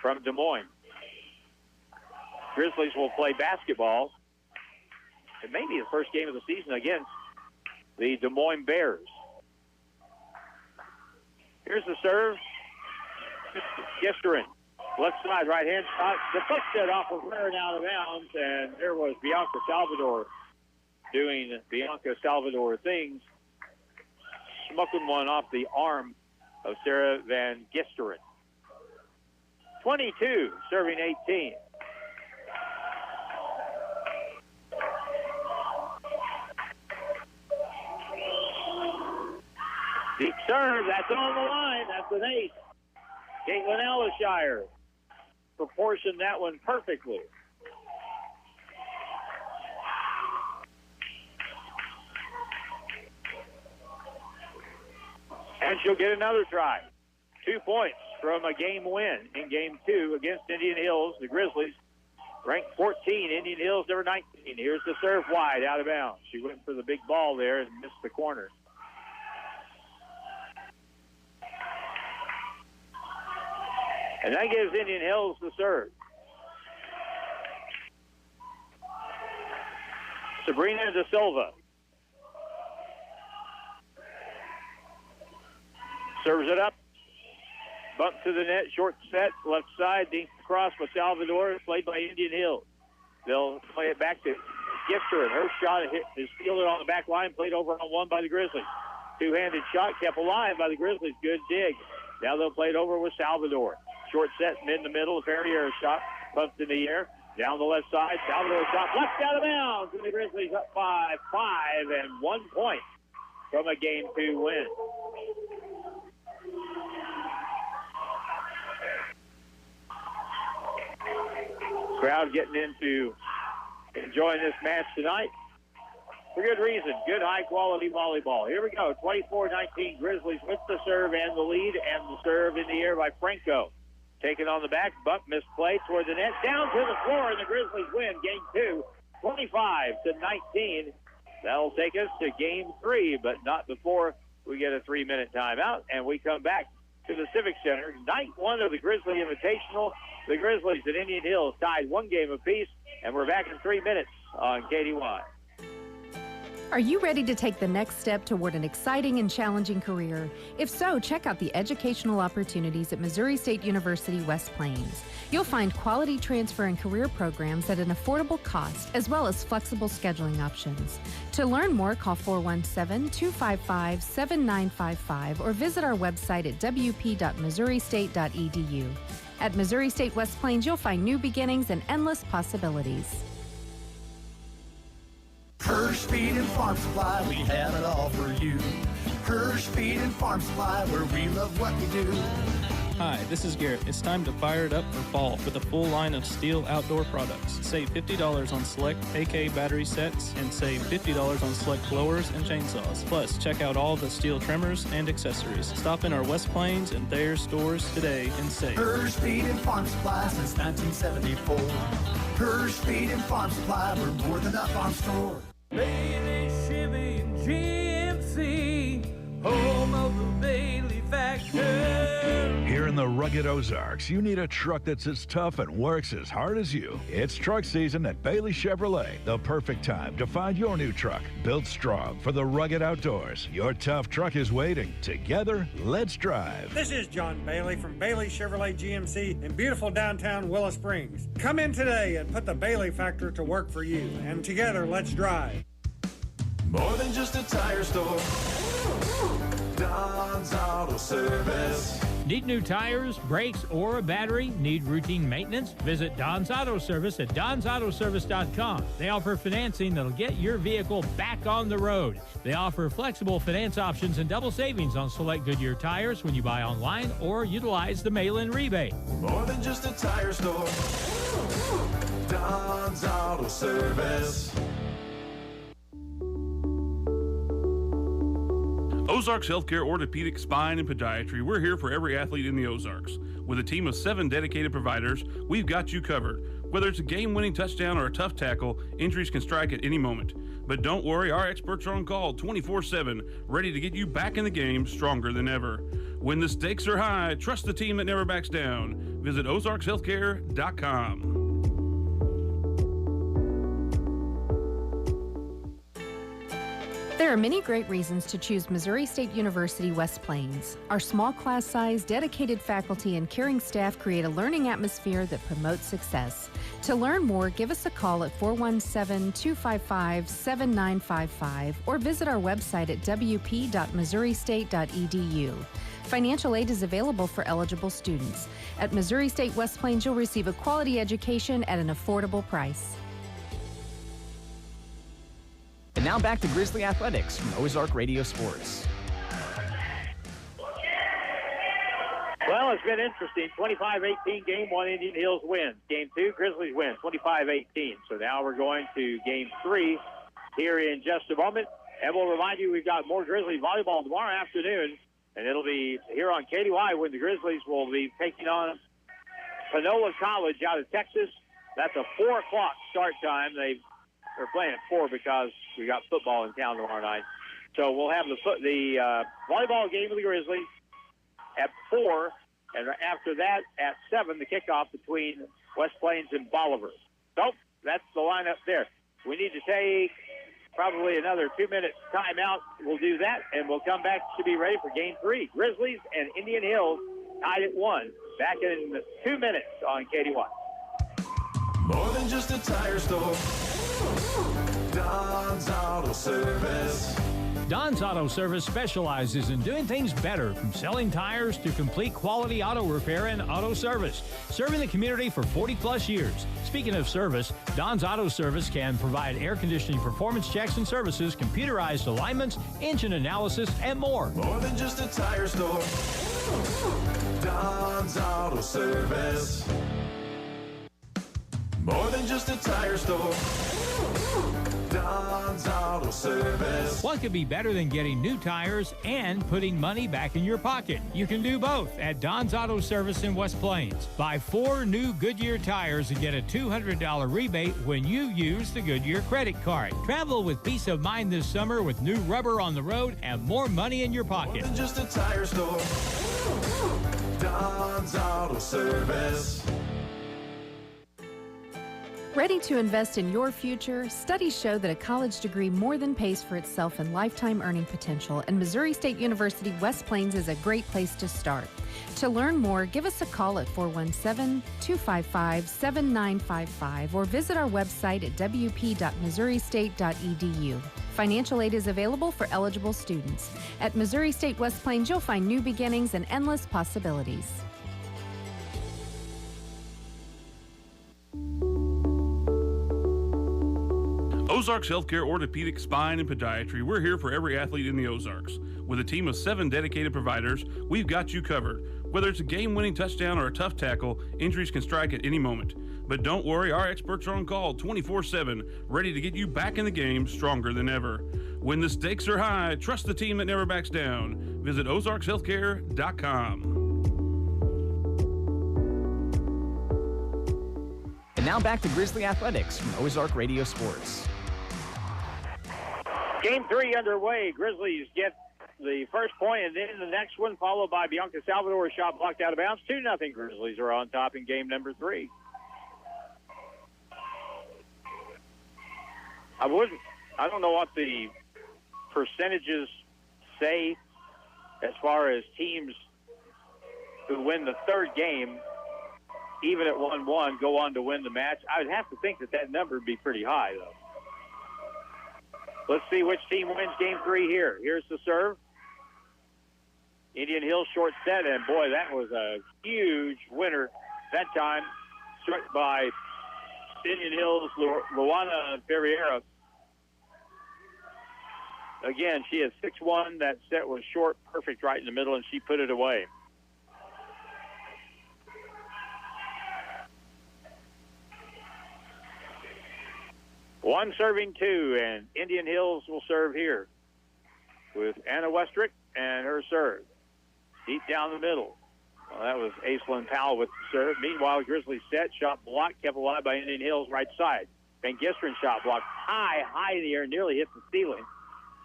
from Des Moines. Grizzlies will play basketball. It may be the first game of the season against the Des Moines Bears. Here's the serve. Gisterin, left side, right-hand shot. Deflected off of rear and out of bounds, and there was Bianca Salvador doing Bianca Salvador things, smoking one off the arm of Sarah Van Gisterin. 22, serving 18. Deep serve, that's on the line. That's an ace. Caitlin Alashire proportioned that one perfectly. And she'll get another try. 2 points from a game win in Game 2 against Indian Hills. The Grizzlies ranked 14. Indian Hills number 19. Here's the serve wide, out of bounds. She went for the big ball there and missed the corner. And that gives Indian Hills the serve. Sabrina De Silva serves it up. Bump to the net, short set, left side, deep across by Salvador, played by Indian Hills. They'll play it back to Gifter, and her shot is fielded on the back line, played over on one by the Grizzlies. Two-handed shot kept alive by the Grizzlies. Good dig. Now they'll play it over with Salvador. Short set, mid the middle. Ferrier shot bumped in the air. Down the left side. Salvador shot left out of bounds. And the Grizzlies up by 5 and 1 point from a Game 2 win. Crowd getting into enjoying this match tonight for good reason. Good high-quality volleyball. Here we go. 24-19 Grizzlies with the serve and the lead, and the serve in the air by Franco. Taken on the back, bump, misplay toward the net, down to the floor, and the Grizzlies win Game 2, 25-19. That'll take us to Game 3, but not before we get a 3-minute timeout, and we come back to the Civic Center. Night 1 of the Grizzly Invitational. The Grizzlies at Indian Hills tied 1 game apiece, and we're back in 3 minutes on KDY. Are you ready to take the next step toward an exciting and challenging career? If so, check out the educational opportunities at Missouri State University West Plains. You'll find quality transfer and career programs at an affordable cost, as well as flexible scheduling options. To learn more, call 417-255-7955 or visit our website at wp.missouristate.edu. At Missouri State West Plains, you'll find new beginnings and endless possibilities. Hirsch Feed and Farm Supply, we have it all for you. Hirsch Feed and Farm Supply, where we love what we do. Hi, this is Garrett. It's time to fire it up for fall with a full line of Steel outdoor products. Save $50 on select AK battery sets and save $50 on select blowers and chainsaws. Plus, check out all the Steel trimmers and accessories. Stop in our West Plains and Thayer stores today and save. Purge Feed and Farm Supply since 1974. Purge Feed and Farm Supply, we're more than a farm store. Bailey, Chevy, and GMC, home of the Bailey factor. Here in the rugged Ozarks, you need a truck that's as tough and works as hard as you. It's truck season at Bailey Chevrolet. The perfect time to find your new truck. Built strong for the rugged outdoors. Your tough truck is waiting. Together, let's drive. This is John Bailey from Bailey Chevrolet GMC in beautiful downtown Willow Springs. Come in today and put the Bailey factor to work for you. And together, let's drive. More than just a tire store. Don's Auto Service. Need new tires, brakes, or a battery? Need routine maintenance? Visit Don's Auto Service at donsautoservice.com. They offer financing that'll get your vehicle back on the road. They offer flexible finance options and double savings on select Goodyear tires when you buy online or utilize the mail-in rebate. More than just a tire store. Don's Auto Service. Ozarks Healthcare Orthopedic, Spine, and Podiatry. We're here for every athlete in the Ozarks. With a team of 7 dedicated providers, we've got you covered. Whether it's a game-winning touchdown or a tough tackle, injuries can strike at any moment. But don't worry, our experts are on call 24/7, ready to get you back in the game stronger than ever. When the stakes are high, trust the team that never backs down. Visit ozarkshealthcare.com. There are many great reasons to choose Missouri State University West Plains. Our small class size, dedicated faculty, and caring staff create a learning atmosphere that promotes success. To learn more, give us a call at 417-255-7955 or visit our website at wp.missouristate.edu. Financial aid is available for eligible students. At Missouri State West Plains, you'll receive a quality education at an affordable price. And now back to Grizzly Athletics from Ozark Radio Sports. Well, it's been interesting. 25-18, Game 1, Indian Hills wins. Game 2, Grizzlies win, 25-18. So now we're going to Game 3 here in just a moment. And we'll remind you we've got more Grizzly volleyball tomorrow afternoon. And it'll be here on KDY when the Grizzlies will be taking on Panola College out of Texas. That's a 4 o'clock start time. They're playing at 4 because we got football in town tomorrow night. So we'll have the volleyball game of the Grizzlies at 4, and after that at 7, the kickoff between West Plains and Bolivar. So that's the lineup there. We need to take probably another 2-minute timeout. We'll do that, and we'll come back to be ready for Game 3. Grizzlies and Indian Hills tied at 1. Back in 2 minutes on KDY. More than just a tire store. Don's Auto Service. Don's Auto Service specializes in doing things better, from selling tires to complete quality auto repair and auto service, serving the community for 40-plus years. Speaking of service, Don's Auto Service can provide air conditioning performance checks and services, computerized alignments, engine analysis, and more. More than just a tire store. Don's Auto Service. More than just a tire store. Don's Auto Service. What could be better than getting new tires and putting money back in your pocket? You can do both at Don's Auto Service in West Plains. Buy 4 new Goodyear tires and get a $200 rebate when you use the Goodyear credit card. Travel with peace of mind this summer with new rubber on the road and more money in your pocket. More than just a tire store. Don's Auto Service. Ready to invest in your future? Studies show that a college degree more than pays for itself in lifetime earning potential, and Missouri State University West Plains is a great place to start. To learn more, give us a call at 417-255-7955 or visit our website at wp.missouristate.edu. Financial aid is available for eligible students. At Missouri State West Plains, you'll find new beginnings and endless possibilities. Ozarks Healthcare Orthopedic Spine and Podiatry, we're here for every athlete in the Ozarks. With a team of 7 dedicated providers, we've got you covered. Whether it's a game-winning touchdown or a tough tackle, injuries can strike at any moment. But don't worry, our experts are on call 24/7, ready to get you back in the game stronger than ever. When the stakes are high, trust the team that never backs down. Visit ozarkshealthcare.com. And now back to Grizzly Athletics from Ozark Radio Sports. Game 3 underway. Grizzlies get the first point and then the next one, followed by Bianca Salvador's shot blocked out of bounds. 2-0 Grizzlies are on top in game number 3. I don't know what the percentages say as far as teams who win the third game, even at 1-1, go on to win the match. I would have to think that number would be pretty high, though. Let's see which team wins game 3 here. Here's the serve. Indian Hills short set, and boy, that was a huge winner that time, struck by Indian Hills' Luana Ferreira. Again, she is 6'1". That set was short, perfect right in the middle, and she put it away. One serving 2, and Indian Hills will serve here with Anna Westrick and her serve. Deep down the middle. Well, that was Aislinn Powell with the serve. Meanwhile, Grizzly set, shot blocked, kept alive by Indian Hills right side. Van Gisteren shot blocked high in the air, nearly hit the ceiling.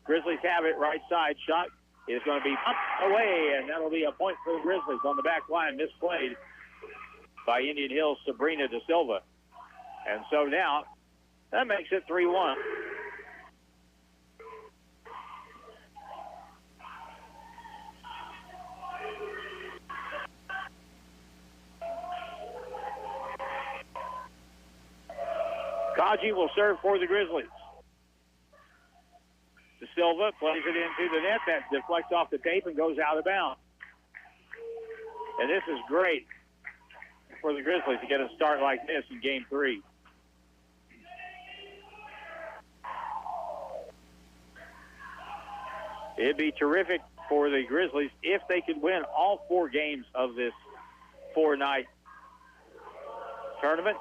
Grizzlies have it right side. Shot is going to be up away, and that'll be a point for the Grizzlies on the back line. Misplayed by Indian Hills' Sabrina Da Silva. And so now, that makes it 3-1. Kaji will serve for the Grizzlies. Da Silva plays it into the net. That deflects off the tape and goes out of bounds. And this is great for the Grizzlies to get a start like this in game 3. It'd be terrific for the Grizzlies if they could win all 4 games of this 4-night tournament.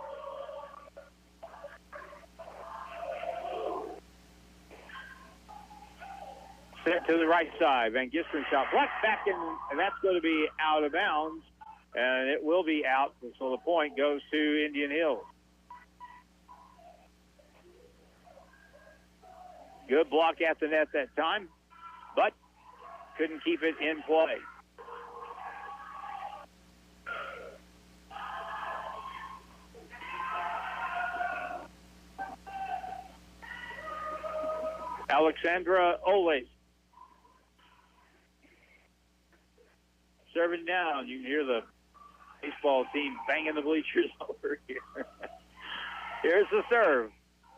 Set to the right side. Van Gisteren shot blocked back, and that's going to be out of bounds, and it will be out, so the point goes to Indian Hills. Good block at the net that time, but couldn't keep it in play. Alexandra Oles serving down. You can hear the baseball team banging the bleachers over here. Here's the serve.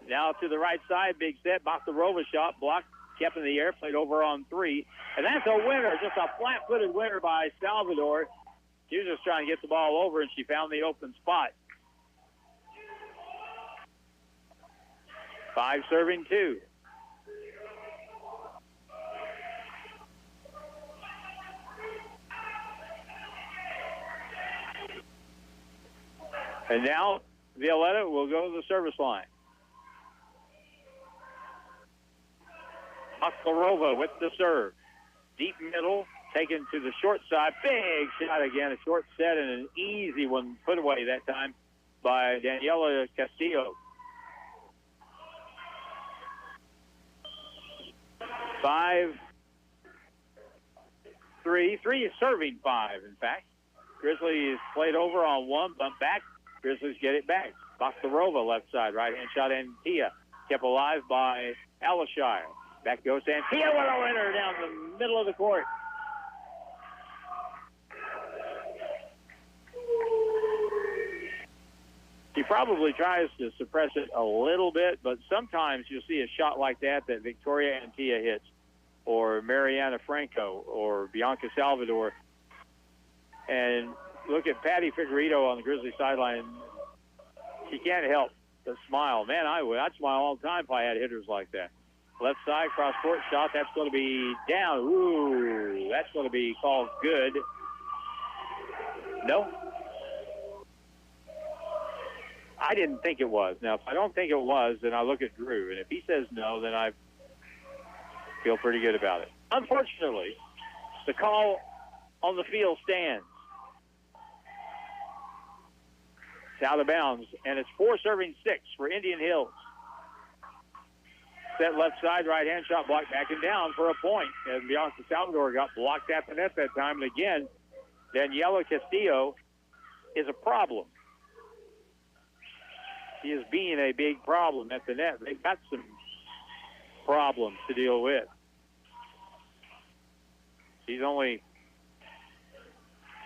Now to the right side, big set. Bakhtarova shot, blocked, kept in the air, played over on 3. And that's a winner, just a flat-footed winner by Salvador. She was just trying to get the ball over, and she found the open spot. 5 serving 2. And now Violetta will go to the service line. Bakhtarova with the serve. Deep middle, taken to the short side. Big shot again, a short set and an easy one put away that time by Daniela Castillo. 5-3. 3 is serving 5, in fact. Grizzly is played over on 1, bump back. Grizzlies get it back. Bakhtarova left side, right-hand shot, Antia. Kept alive by Alashire. Back goes Antia with a winner down the middle of the court. He probably tries to suppress it a little bit, but sometimes you'll see a shot like that Victoria Antia hits, or Mariana Franco, or Bianca Salvador. And look at Patty Figueredo on the Grizzly sideline. She can't help to smile. Man, I would. I'd smile all the time if I had hitters like that. Left side, cross-court shot. That's going to be down. Ooh, that's going to be called good. No. I didn't think it was. Now, if I don't think it was, then I look at Drew. And if he says no, then I feel pretty good about it. Unfortunately, the call on the field stands. It's out of bounds, and it's 4-6 for Indian Hills. Set left side, right-hand shot blocked back and down for a point. And Bianca Salvador got blocked at the net that time. And again, Daniela Castillo is a problem. She is being a big problem at the net. They've got some problems to deal with. She's only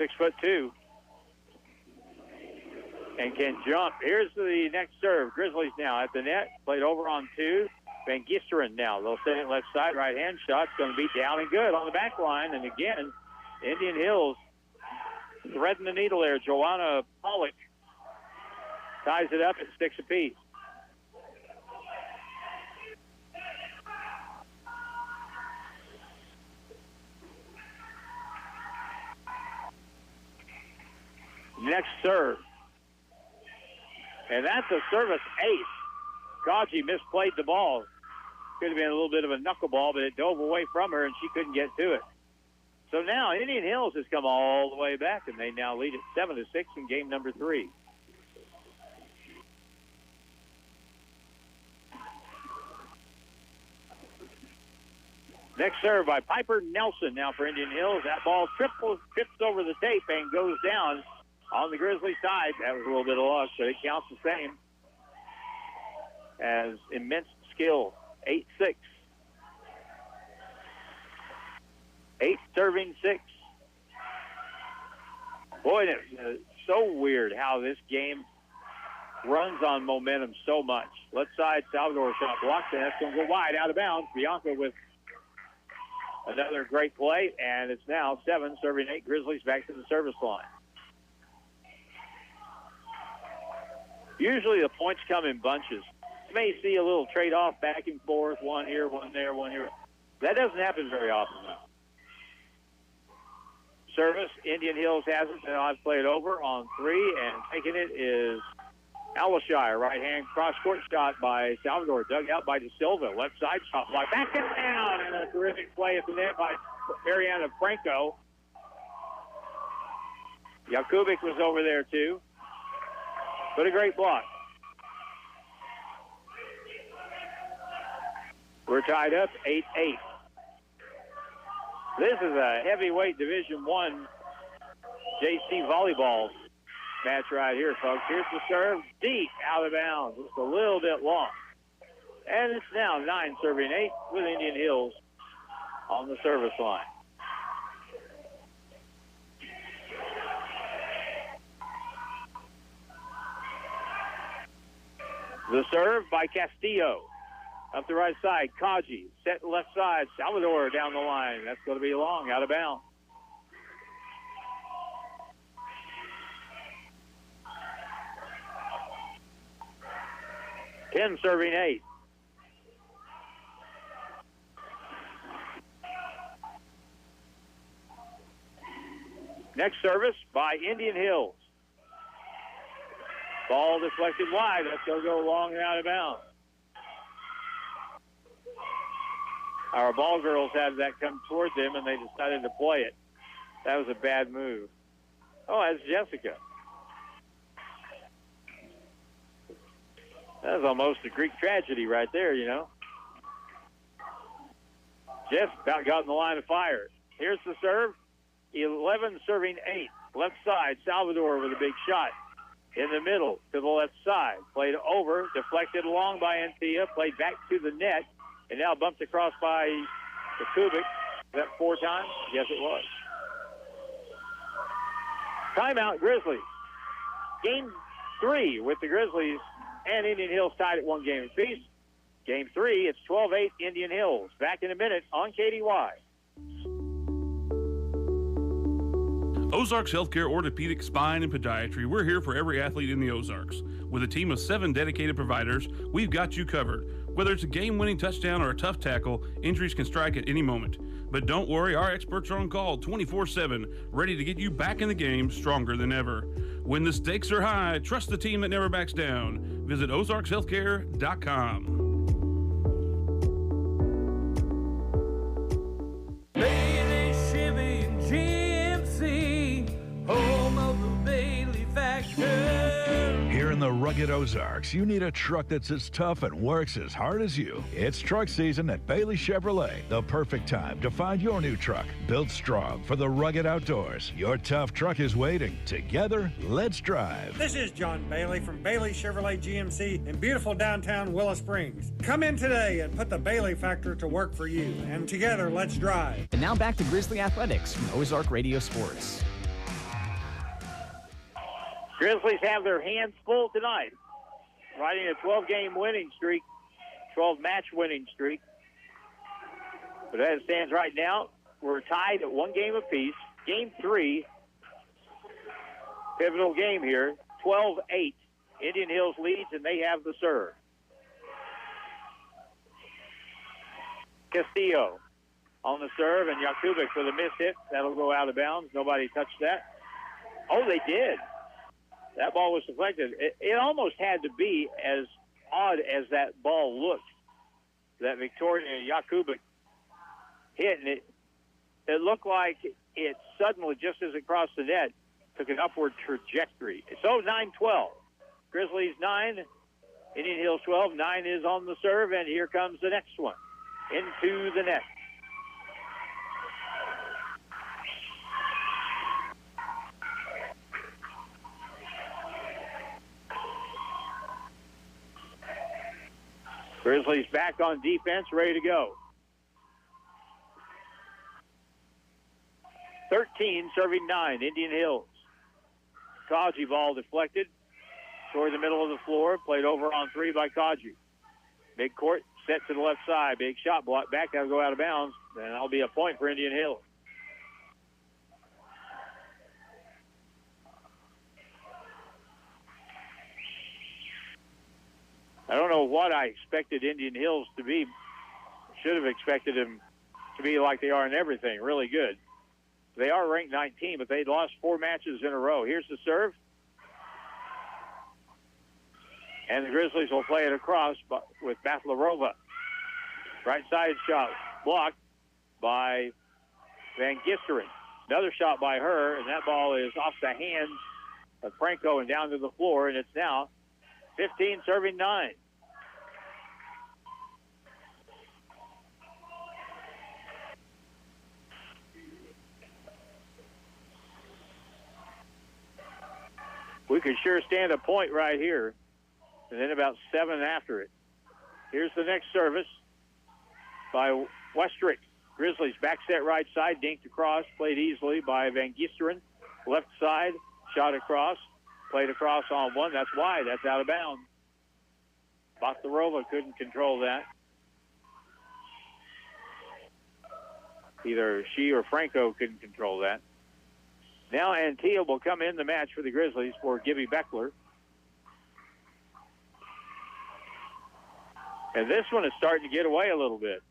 6'2" and can jump. Here's the next serve. Grizzlies now at the net. Played over on 2. Van Gisteren now. They'll send it left side, right-hand shot. It's going to be down and good on the back line. And again, Indian Hills threading the needle there. Joanna Pollock ties it up at 6 apiece. Next serve. And that's a service ace. Kaji misplayed the ball. Could have been a little bit of a knuckleball, but it dove away from her, and she couldn't get to it. So now Indian Hills has come all the way back, and they now lead at 7-6 in game number 3. Next serve by Piper Nelson now for Indian Hills. That ball trips over the tape and goes down on the Grizzly side. That was a little bit of luck, but it counts the same as immense skill. 8-6. 8-6. Boy, it's so weird how this game runs on momentum so much. Left side, Salvador shot blocked, and that's going to go wide out of bounds. Bianca with another great play, and it's now 7-8. Grizzlies back to the service line. Usually the points come in bunches. You may see a little trade-off back and forth, one here, one there, one here. That doesn't happen very often, though. Service, Indian Hills has it, and I've played over on 3, and taking it is Alashire. Right-hand cross-court shot by Salvador, dug out by De Silva. Left side shot block, back and down, and a terrific play at the net by Mariana Franco. Jakubik was over there, too. But a great block. We're tied up 8-8. This is a heavyweight Division I JC volleyball match right here, folks. Here's the serve, deep out of bounds. Just a little bit long. And it's now 9-8 with Indian Hills on the service line. The serve by Castillo. Up the right side, Kaji. Set left side, Salvador down the line. That's going to be long, out of bounds. Ten serving 8. Next service by Indian Hills. Ball deflected wide. That's going to go long and out of bounds. Our ball girls had that come towards them, and they decided to play it. That was a bad move. Oh, that's Jessica. That was almost a Greek tragedy right there, you know. Jess about got in the line of fire. Here's the serve. 11-8. Left side, Salvador with a big shot. In the middle to the left side. Played over, deflected along by Antia, played back to the net, and now bumped across by the Kubik. Was that 4 times? Yes, it was. Timeout, Grizzlies. Game 3 with the Grizzlies and Indian Hills tied at 1 game apiece. Game 3, it's 12-8 Indian Hills. Back in a minute on KDY. Ozarks Healthcare Orthopedic, Spine, and Podiatry. We're here for every athlete in the Ozarks. With a team of 7 dedicated providers, we've got you covered. Whether it's a game-winning touchdown or a tough tackle, injuries can strike at any moment. But don't worry, our experts are on call 24/7, ready to get you back in the game stronger than ever. When the stakes are high, trust the team that never backs down. Visit ozarkshealthcare.com. Bailey, Chevy, and GMC, home of the Bailey Factor. Here in the rugged Ozarks, you need a truck that's as tough and works as hard as you. It's truck season at Bailey Chevrolet. The perfect time to find your new truck. Built strong for the rugged outdoors. Your tough truck is waiting. Together, let's drive. This is John Bailey from Bailey Chevrolet GMC in beautiful downtown Willow Springs. Come in today and put the Bailey Factor to work for you. And together, let's drive. And now back to Grizzly Athletics from Ozark Radio Sports. Grizzlies have their hands full tonight, riding a 12-game winning streak, 12-match winning streak. But as it stands right now, we're tied at 1 game apiece. Game 3, pivotal game here, 12-8. Indian Hills leads, and they have the serve. Castillo on the serve, and Jakubik with a missed hit. That'll go out of bounds. Nobody touched that. Oh, they did. That ball was deflected. It almost had to be as odd as that ball looked. That Victoria Jakubik hit, and it looked like it suddenly, just as it crossed the net, took an upward trajectory. So 9-12. Grizzlies 9, Indian Hills 12. 9 is on the serve, and here comes the next one into the net. Grizzlies back on defense, ready to go. 13 serving 9, Indian Hills. Kaji ball deflected toward the middle of the floor, played over on 3 by Kaji. Big court, set to the left side, big shot block back, that'll go out of bounds, and that'll be a point for Indian Hills. I don't know what I expected Indian Hills to be. Should have expected them to be like they are in everything, really good. They are ranked 19, but they lost 4 matches in a row. Here's the serve. And the Grizzlies will play it across with Batlarova. Right side shot blocked by Van Gisteren. Another shot by her, and that ball is off the hands of Franco and down to the floor, and it's now 15 serving 9. We could sure stand a point right here, and then about 7 after it. Here's the next service by Westrick. Grizzlies back set right side, dinked across, played easily by Van Gisteren. Left side, shot across, played across on 1. That's wide. That's out of bounds. Bostarova couldn't control that. Either she or Franco couldn't control that. Now Antilla will come in the match for the Grizzlies for Gibby Beckler. And this one is starting to get away a little bit.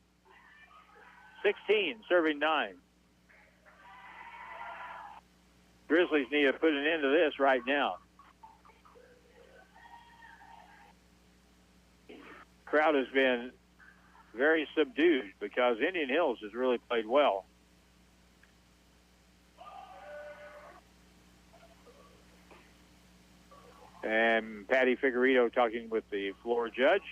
16 serving 9. Grizzlies need to put an end to this right now. Crowd has been very subdued because Indian Hills has really played well. And Patty Figueredo talking with the floor judge.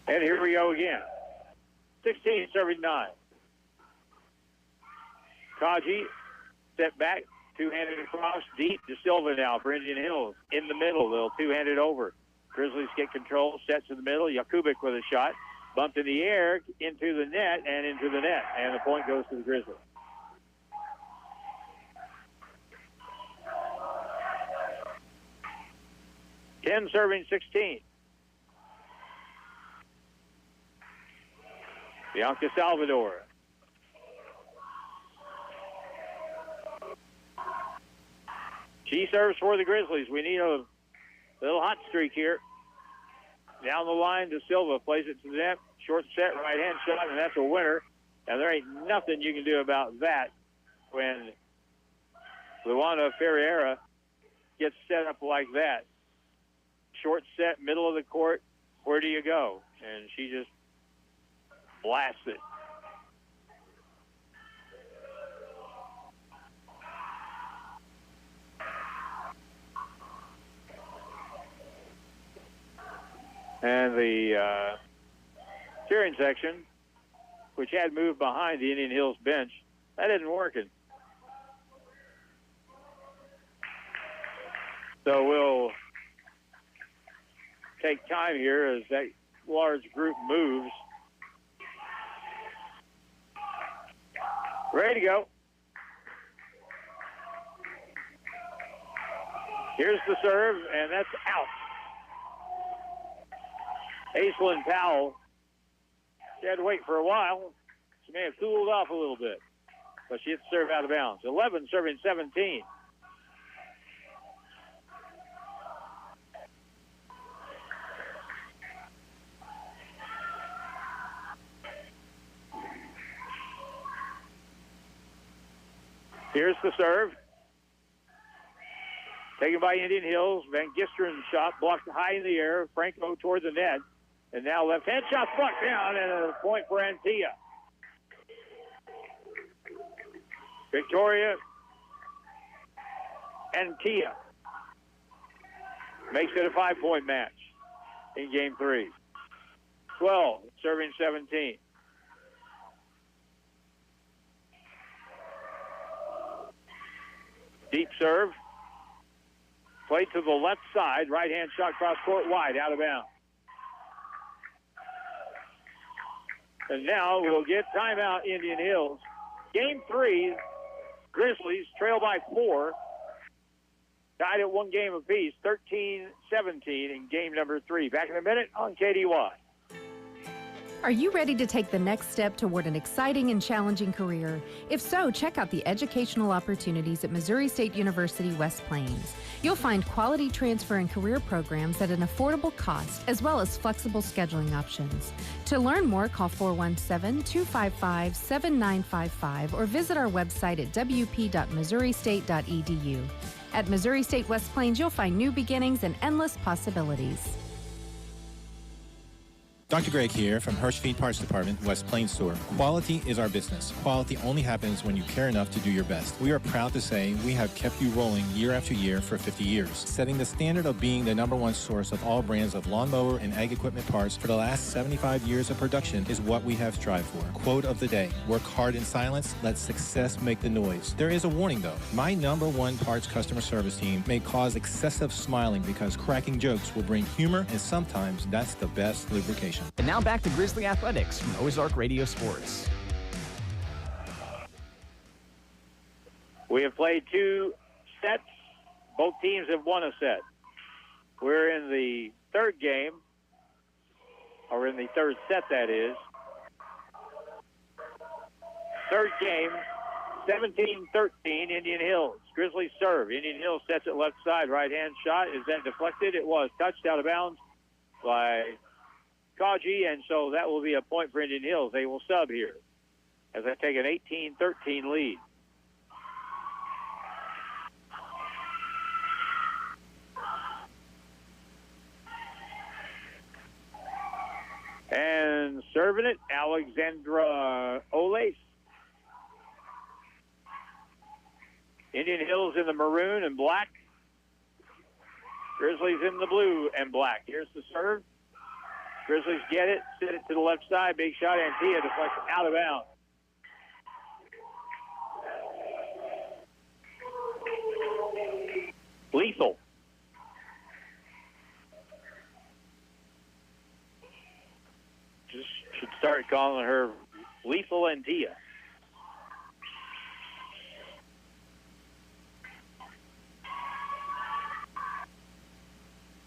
And here we go again. 16 serving 9. Kaji step back, two-handed across, deep to Silva now for Indian Hills. In the middle, they'll two-handed over. Grizzlies get control, sets in the middle. Jakubik with a shot. Bumped in the air, into the net, and into the net. And the point goes to the Grizzlies. Ten serving 16. Bianca Salvador. She serves for the Grizzlies. We need a little hot streak here. Down the line to Silva, plays it to the net. Short set, right-hand shot, and that's a winner. And there ain't nothing you can do about that when Luana Ferreira gets set up like that. Short set, middle of the court, where do you go? And she just blasts it. And the cheering section, which had moved behind the Indian Hills bench, that isn't working. So we'll take time here as that large group moves. Ready to go. Here's the serve, and that's out. Aislinn Powell, she had to wait for a while. She may have cooled off a little bit, but she hit the serve out of bounds. 11 serving 17. Here's the serve. Taken by Indian Hills. Van Gisteren's shot blocked high in the air. Franco toward the net. And now left-hand shot blocked down, and a point for Antilla. Victoria Antilla makes it a 5-point match in Game 3. 12, serving 17. Deep serve. Played to the left side. Right-hand shot cross court wide, out of bounds. And now we'll get timeout, Indian Hills. Game 3, Grizzlies trail by 4. Tied at 1 game apiece, 13-17 in game number 3. Back in a minute on KDY. Are you ready to take the next step toward an exciting and challenging career? If so, check out the educational opportunities at Missouri State University West Plains. You'll find quality transfer and career programs at an affordable cost, as well as flexible scheduling options. To learn more, call 417-255-7955 or visit our website at wp.missouristate.edu. At Missouri State West Plains, you'll find new beginnings and endless possibilities. Dr. Greg here from Hirschfeed Parts Department, West Plains Store. Quality is our business. Quality only happens when you care enough to do your best. We are proud to say we have kept you rolling year after year for 50 years, setting the standard of being the #1 source of all brands of lawnmower and ag equipment parts for the last 75 years of production is what we have strived for. Quote of the day: work hard in silence, let success make the noise. There is a warning though. My #1 parts customer service team may cause excessive smiling because cracking jokes will bring humor, and sometimes that's the best lubrication. And now back to Grizzly Athletics from Ozark Radio Sports. We have played 2 sets. Both teams have won a set. We're in the third game, or in the third set, that is. Third game, 17-13, Indian Hills. Grizzlies serve. Indian Hills sets it left side. Right-hand shot. Is that deflected? It was. Touched out of bounds by Kaji, and so that will be a point for Indian Hills. They will sub here as they take an 18-13 lead. And serving it, Alexandra Olace. Indian Hills in the maroon and black. Grizzlies in the blue and black. Here's the serve. Grizzlies get it, set it to the left side. Big shot, Antilla deflects out of bounds. Lethal. Just should start calling her Lethal Antilla.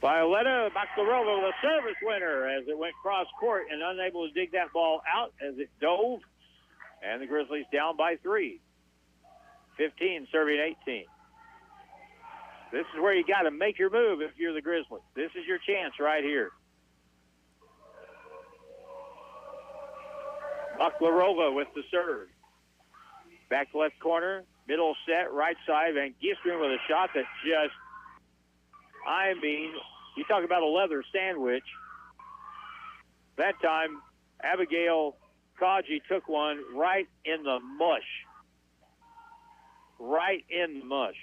Violetta Bacarola, the service winner, as it went cross court and unable to dig that ball out as it dove. And the Grizzlies down by 3. 15 serving 18. This is where you got to make your move if you're the Grizzlies. This is your chance right here. Bacarola with the serve. Back left corner, middle set, right side. Van Gisteren with a shot that just, I mean, you talk about a leather sandwich. That time, Abigail Kaji took one right in the mush. Right in the mush.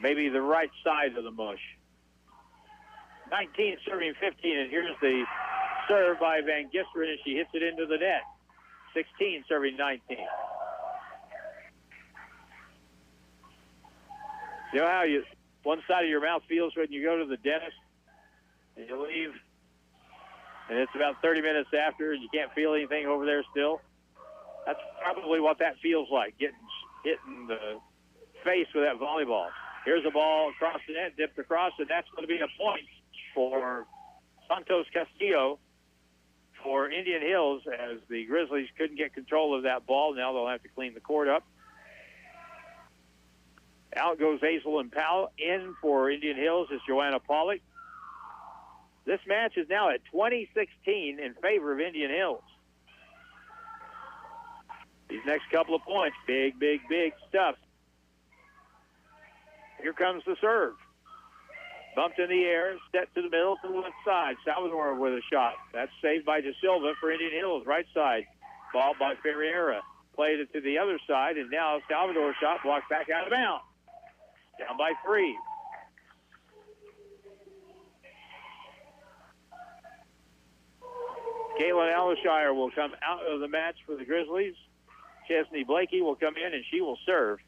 Maybe the right side of the mush. 19 serving 15, and here's the serve by Van Gisteren, and she hits it into the net. 16 serving 19. You know how one side of your mouth feels when you go to the dentist and you leave, and it's about 30 minutes after and you can't feel anything over there still? That's probably what that feels like, getting hit in the face with that volleyball. Here's a ball across the net, dipped across, and that's going to be a point for Santos Castillo for Indian Hills, as the Grizzlies couldn't get control of that ball. Now they'll have to clean the court up. Out goes Hazel and Powell. In for Indian Hills is Joanna Pollock. This match is now at 20-16 in favor of Indian Hills. These next couple of points, big, big, big stuff. Here comes the serve. Bumped in the air, set to the middle, to the left side. Salvador with a shot. That's saved by De Silva for Indian Hills, right side. Ball by Ferreira. Played it to the other side, and now Salvador's shot blocked back out of bounds. Down by 3. Caitlin Alishire will come out of the match for the Grizzlies. Chesney Blakey will come in, and she will serve.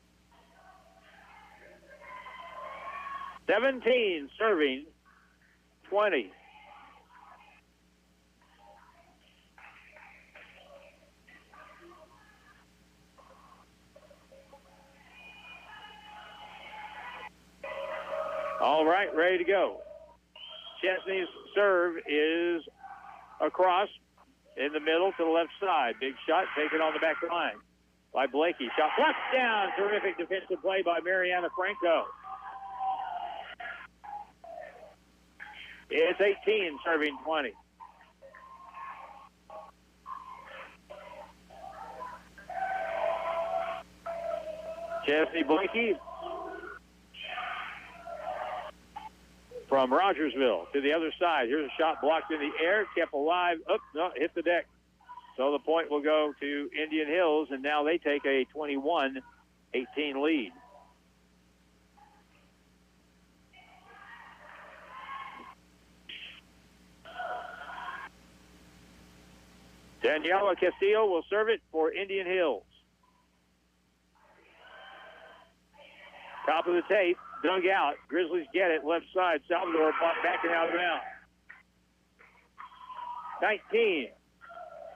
17 serving 20. All right, ready to go. Chesney's serve is across in the middle to the left side. Big shot taken on the back line by Blakey. Shot blocked down. Terrific defensive play by Mariana Franco. It's 18 serving 20. Chesney Blakey from Rogersville to the other side. Here's a shot blocked in the air, kept alive. Oops, no, hit the deck. So the point will go to Indian Hills, and now they take a 21-18 lead. Daniela Castillo will serve it for Indian Hills. Top of the tape, dug out. Grizzlies get it, left side. Salvador backing out of bounds. 19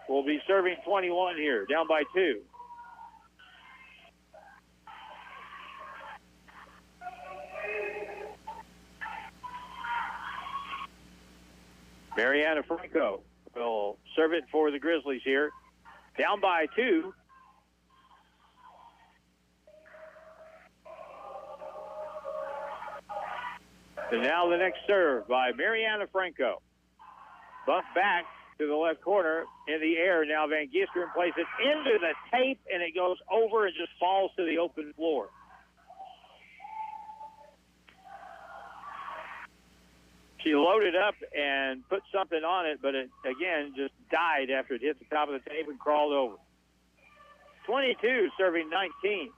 will be serving 21 here, down by 2. Mariana Franco will serve it for the Grizzlies here. Down by 2. And now the next serve by Mariana Franco. Bump back to the left corner in the air. Now Van Gisteren plays it into the tape, and it goes over and just falls to the open floor. She loaded up and put something on it, but it, again, just died after it hit the top of the tape and crawled over. 22 serving 19.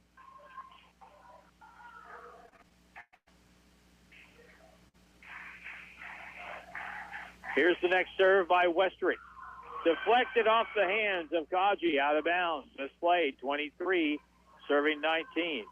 Here's the next serve by Westrick. Deflected off the hands of Kaji, out of bounds. Misplayed. 23 serving 19.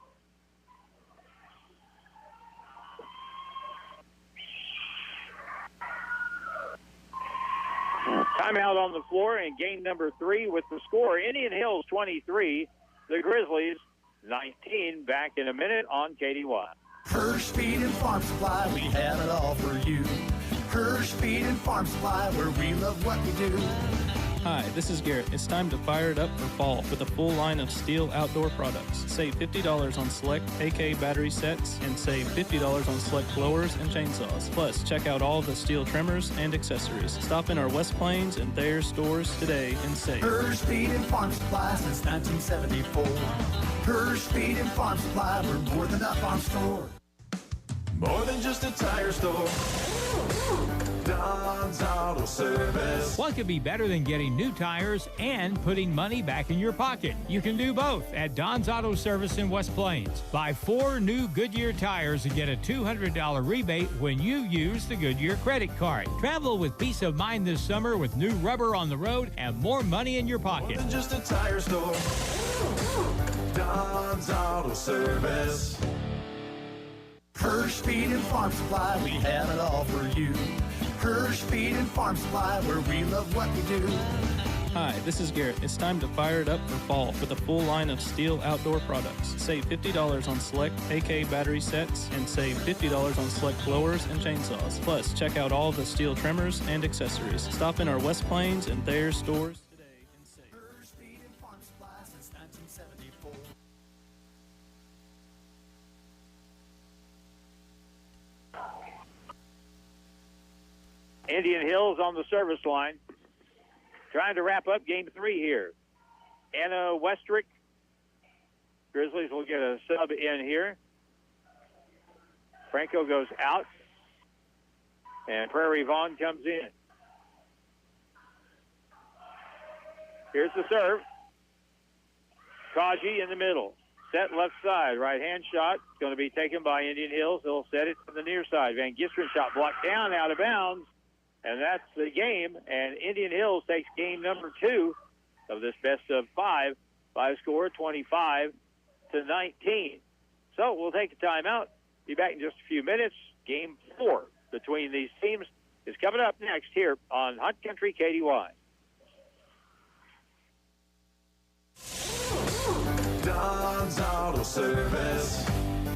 Timeout on the floor, and game number 3 with the score. Indian Hills 23, the Grizzlies 19. Back in a minute on KDY. Hirsch Feed and Farm Supply, we have it all for you. Hirsch Feed and Farm Supply, where we love what we do. Hi, this is Garrett. It's time to fire it up for fall with a full line of Steel outdoor products. Save $50 on select AK battery sets and save $50 on select blowers and chainsaws. Plus, check out all the Steel trimmers and accessories. Stop in our West Plains and Thayer stores today and save. Hirsch Feed and Farm Supply since 1974. Hirsch Feed and Farm Supply, we're more than a farm store. More than just a tire store. Don's Auto Service. What could be better than getting new tires and putting money back in your pocket? You can do both at Don's Auto Service in West Plains. Buy 4 new Goodyear tires and get a $200 rebate when you use the Goodyear credit card. Travel with peace of mind this summer with new rubber on the road and more money in your pocket. More than just a tire store. Don's Auto Service. Hirsch Feed and Farm Supply, we have it all for you. Hirsch Feed and Farm Supply, where we love what we do. Hi, this is Garrett. It's time to fire it up for fall with a full line of Steel outdoor products. Save $50 on select AK battery sets and save $50 on select blowers and chainsaws. Plus, check out all the Steel trimmers and accessories. Stop in our West Plains and Thayer stores today and save. Hirsch Feed and Farm Supply since 1974. Indian Hills on the service line. Trying to wrap up game 3 here. Anna Westrick. Grizzlies will get a sub in here. Franco goes out. And Prairie Vaughn comes in. Here's the serve. Kaji in the middle. Set left side. Right-hand shot. Going to be taken by Indian Hills. They'll set it to the near side. Van Gisteren shot blocked down out of bounds. And that's the game. And Indian Hills takes game number 2 of this best of 5 by a score of 25-19. So we'll take a timeout. Be back in just a few minutes. Game 4 between these teams is coming up next here on Hunt Country KDY. Don's Auto Service.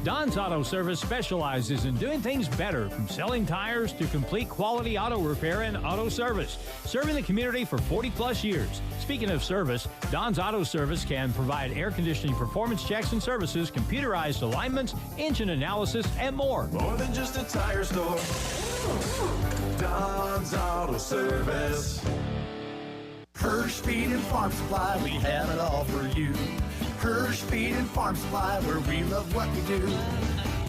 Don's Auto Service specializes in doing things better, from selling tires to complete quality auto repair and auto service, serving the community for 40-plus years. Speaking of service, Don's Auto Service can provide air conditioning performance checks and services, computerized alignments, engine analysis, and more. More than just a tire store. Don's Auto Service. Hirsch Feed and Farm Supply, we have it all for you. Hirsch Feed and Farm Supply, where we love what we do.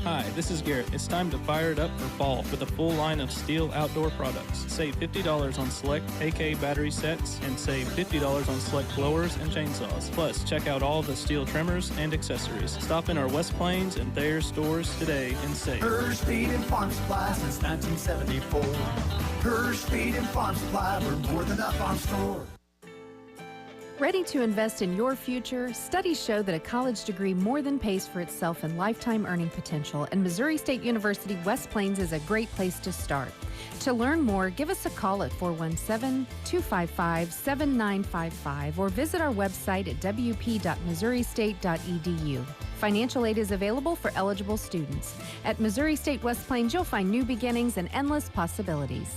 Hi, this is Garrett. It's time to fire it up for fall with a full line of Steel outdoor products. Save $50 on select AK battery sets and save $50 on select blowers and chainsaws. Plus, check out all the Steel trimmers and accessories. Stop in our West Plains and Thayer stores today and save. Hirsch Feed and Farm Supply since 1974. Hirsch Feed and Farm Supply, we're more than a farm store. Ready to invest in your future? Studies show that a college degree more than pays for itself in lifetime earning potential, and Missouri State University West Plains is a great place to start. To learn more, give us a call at 417-255-7955 or visit our website at wp.missouristate.edu. Financial aid is available for eligible students. At Missouri State West Plains, you'll find new beginnings and endless possibilities.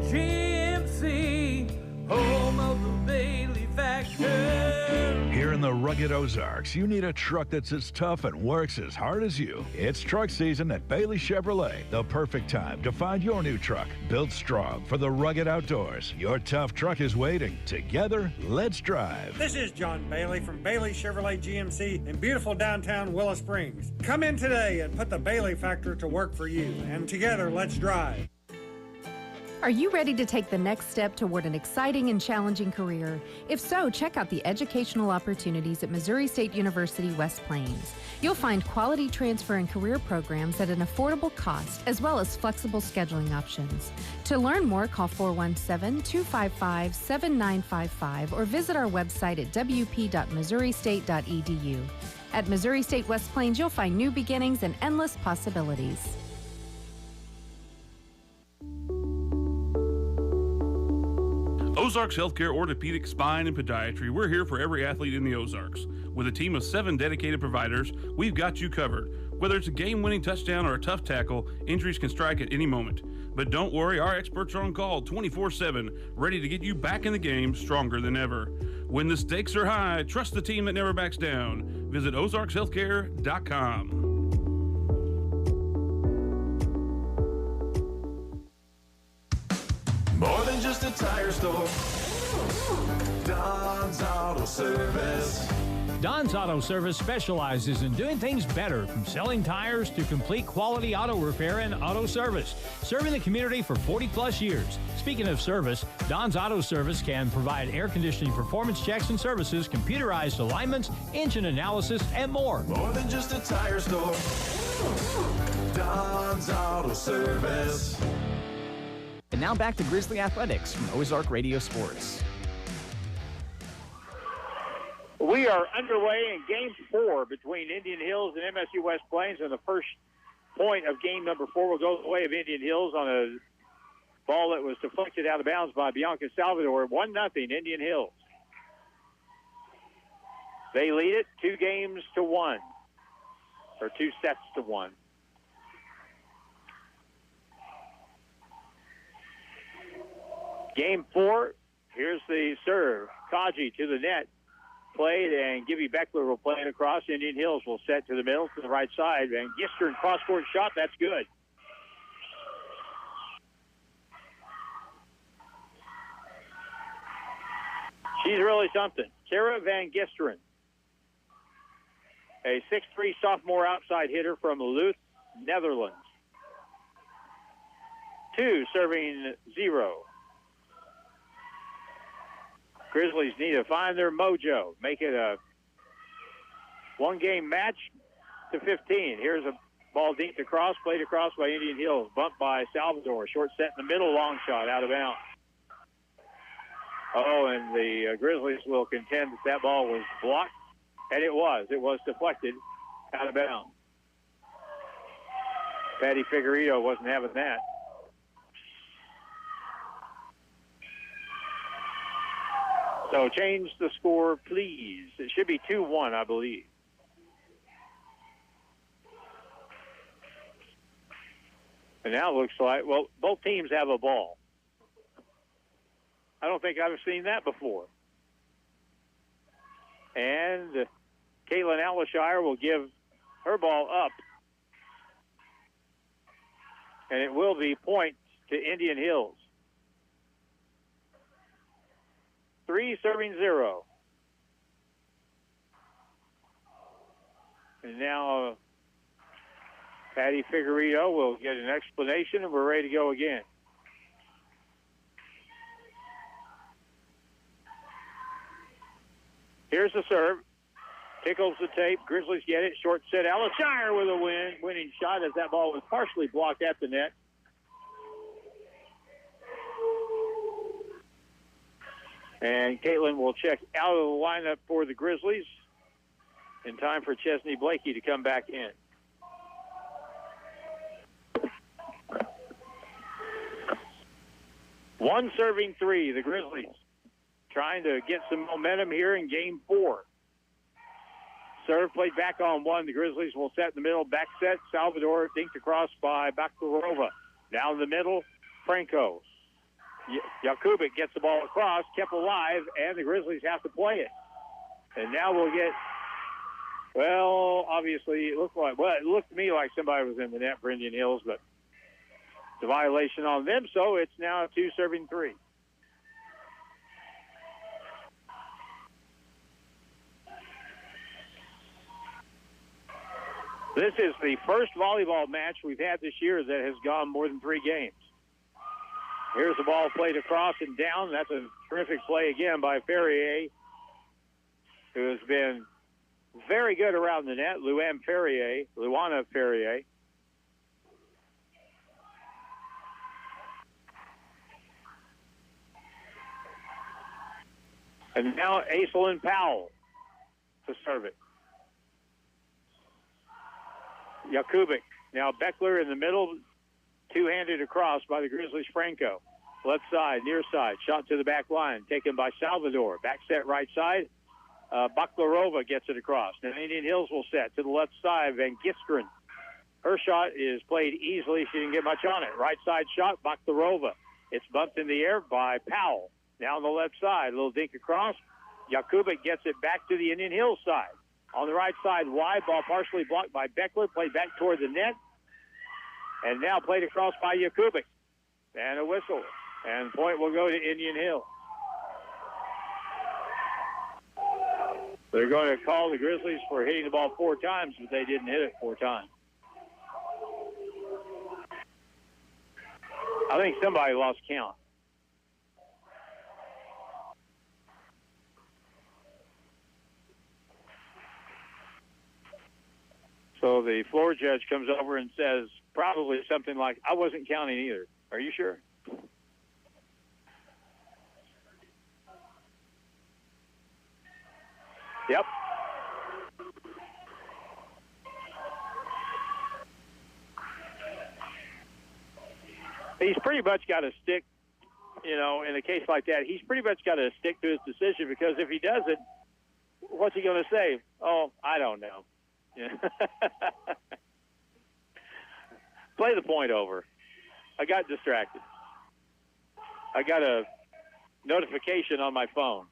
GMC, home of the Bailey Factor. Here in the rugged Ozarks, you need a truck that's as tough and works as hard as you. It's truck season at Bailey Chevrolet, the perfect time to find your new truck. Built strong for the rugged outdoors. Your tough truck is waiting. Together, let's drive. This is John Bailey from Bailey Chevrolet GMC in beautiful downtown Willow Springs. Come in today and put the Bailey Factor to work for you, and together, let's drive. Are you ready to take the next step toward an exciting and challenging career? If so, check out the educational opportunities at Missouri State University West Plains. You'll find quality transfer and career programs at an affordable cost, as well as flexible scheduling options. To learn more, call 417-255-7955 or visit our website at wp.missouristate.edu. At Missouri State West Plains, you'll find new beginnings and endless possibilities. Ozarks Healthcare Orthopedic, Spine, and Podiatry. We're here for every athlete in the Ozarks. With a team of 7 dedicated providers, we've got you covered. Whether it's a game-winning touchdown or a tough tackle, injuries can strike at any moment. But don't worry, our experts are on call 24/7, ready to get you back in the game stronger than ever. When the stakes are high, trust the team that never backs down. Visit ozarkshealthcare.com. More than just a tire store. Don's Auto Service. Don's Auto Service specializes in doing things better, from selling tires to complete quality auto repair and auto service, serving the community for 40-plus years. Speaking of service, Don's Auto Service can provide air conditioning performance checks and services, computerized alignments, engine analysis, and more. More than just a tire store. Don's Auto Service. And now back to Grizzly Athletics from Ozark Radio Sports. We are underway in Game 4 between Indian Hills and MSU West Plains, and the first point of game number 4 will go the way of Indian Hills on a ball that was deflected out of bounds by Bianca Salvador. 1-0 Indian Hills. They lead it 2-1, or 2 sets to 1. Game 4, here's the serve. Kaji to the net. Played, and Gibby Beckler will play it across. Indian Hills will set to the middle, to the right side. And Gistern cross-court shot, that's good. She's really something. Sarah Van Gisteren, a 6'3" sophomore outside hitter from Luth, Netherlands. 2 serving 0. Grizzlies need to find their mojo, make it a one-game match to 15. Here's a ball deep across, played across by Indian Hills, bumped by Salvador. Short set in the middle, long shot out of bounds. Oh, and the Grizzlies will contend that that ball was blocked, and it was. It was deflected out of bounds. Patty Figueredo wasn't having that. So change the score, please. It should be 2-1, I believe. And now it looks like, well, both teams have a ball. I don't think I've seen that before. And Caitlin Alishire will give her ball up. And it will be point to Indian Hills. 3 serving 0. And now Patty Figueredo will get an explanation, and we're ready to go again. Here's the serve. Tickles the tape. Grizzlies get it. Short set. Alishire with a winning shot as that ball was partially blocked at the net. And Caitlin will check out of the lineup for the Grizzlies in time for Chesney Blakey to come back in. One serving 3, the Grizzlies trying to get some momentum here in Game 4. Serve played back on 1. The Grizzlies will set in the middle. Back set. Salvador dinked across by Bakalova. Down in the middle, Franco. Jakubik gets the ball across, kept alive, and the Grizzlies have to play it. And now we'll get, well, obviously it looked to me like somebody was in the net for Indian Hills, but it's a violation on them, so it's now 2 serving 3. This is the first volleyball match we've had this year that has gone more than 3 games. Here's the ball played across and down. That's a terrific play again by Ferrier, who has been very good around the net. Luana Ferrier. And now Aislinn Powell to serve it. Jakubik. Now Beckler in the middle, two-handed across by the Grizzlies. Franco left side, near side. Shot to the back line, taken by Salvador. Back set right side. Baklarova gets it across. Now Indian Hills will set to the left side. Van Gisteren. Her shot is played easily. She didn't get much on it. Right side shot, Baklarova. It's bumped in the air by Powell. Now on the left side, a little dink across. Jakubik gets it back to the Indian Hills side. On the right side, wide, ball partially blocked by Beckler, played back toward the net. And now played across by Jakubik. And a whistle. And point will go to Indian Hill. They're going to call the Grizzlies for hitting the ball 4 times, but they didn't hit it 4 times. I think somebody lost count. So the floor judge comes over and says probably something like, I wasn't counting either. Are you sure? Yep. He's pretty much got to stick, in a case like that, he's pretty much got to stick to his decision, because if he doesn't, what's he going to say? Oh, I don't know. Yeah. Play the point over. I got distracted. I got a notification on my phone.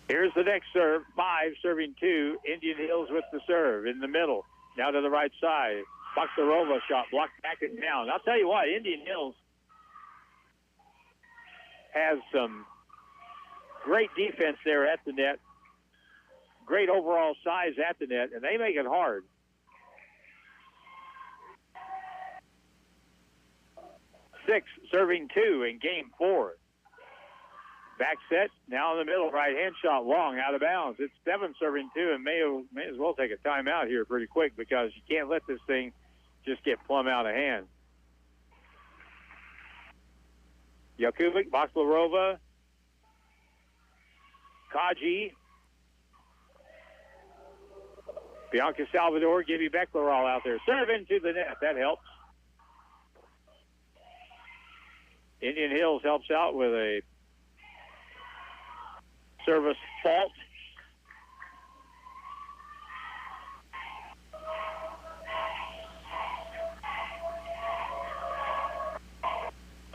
Here's the next serve. 5 serving 2. Indian Hills with the serve in the middle. Now to the right side. Baklarova shot blocked back and down. I'll tell you what, Indian Hills has some great defense there at the net. Great overall size at the net, and they make it hard. Six serving 2 in game 4. Back set, now in the middle, right-hand shot, long, out of bounds. It's 7 serving 2, and may as well take a timeout here pretty quick, because you can't let this thing just get plumb out of hand. Jakubik, Baklarova, Kaji, Bianca Salvador, Gibby Beckler all out there. Serve into the net. That helps. Indian Hills helps out with a service fault.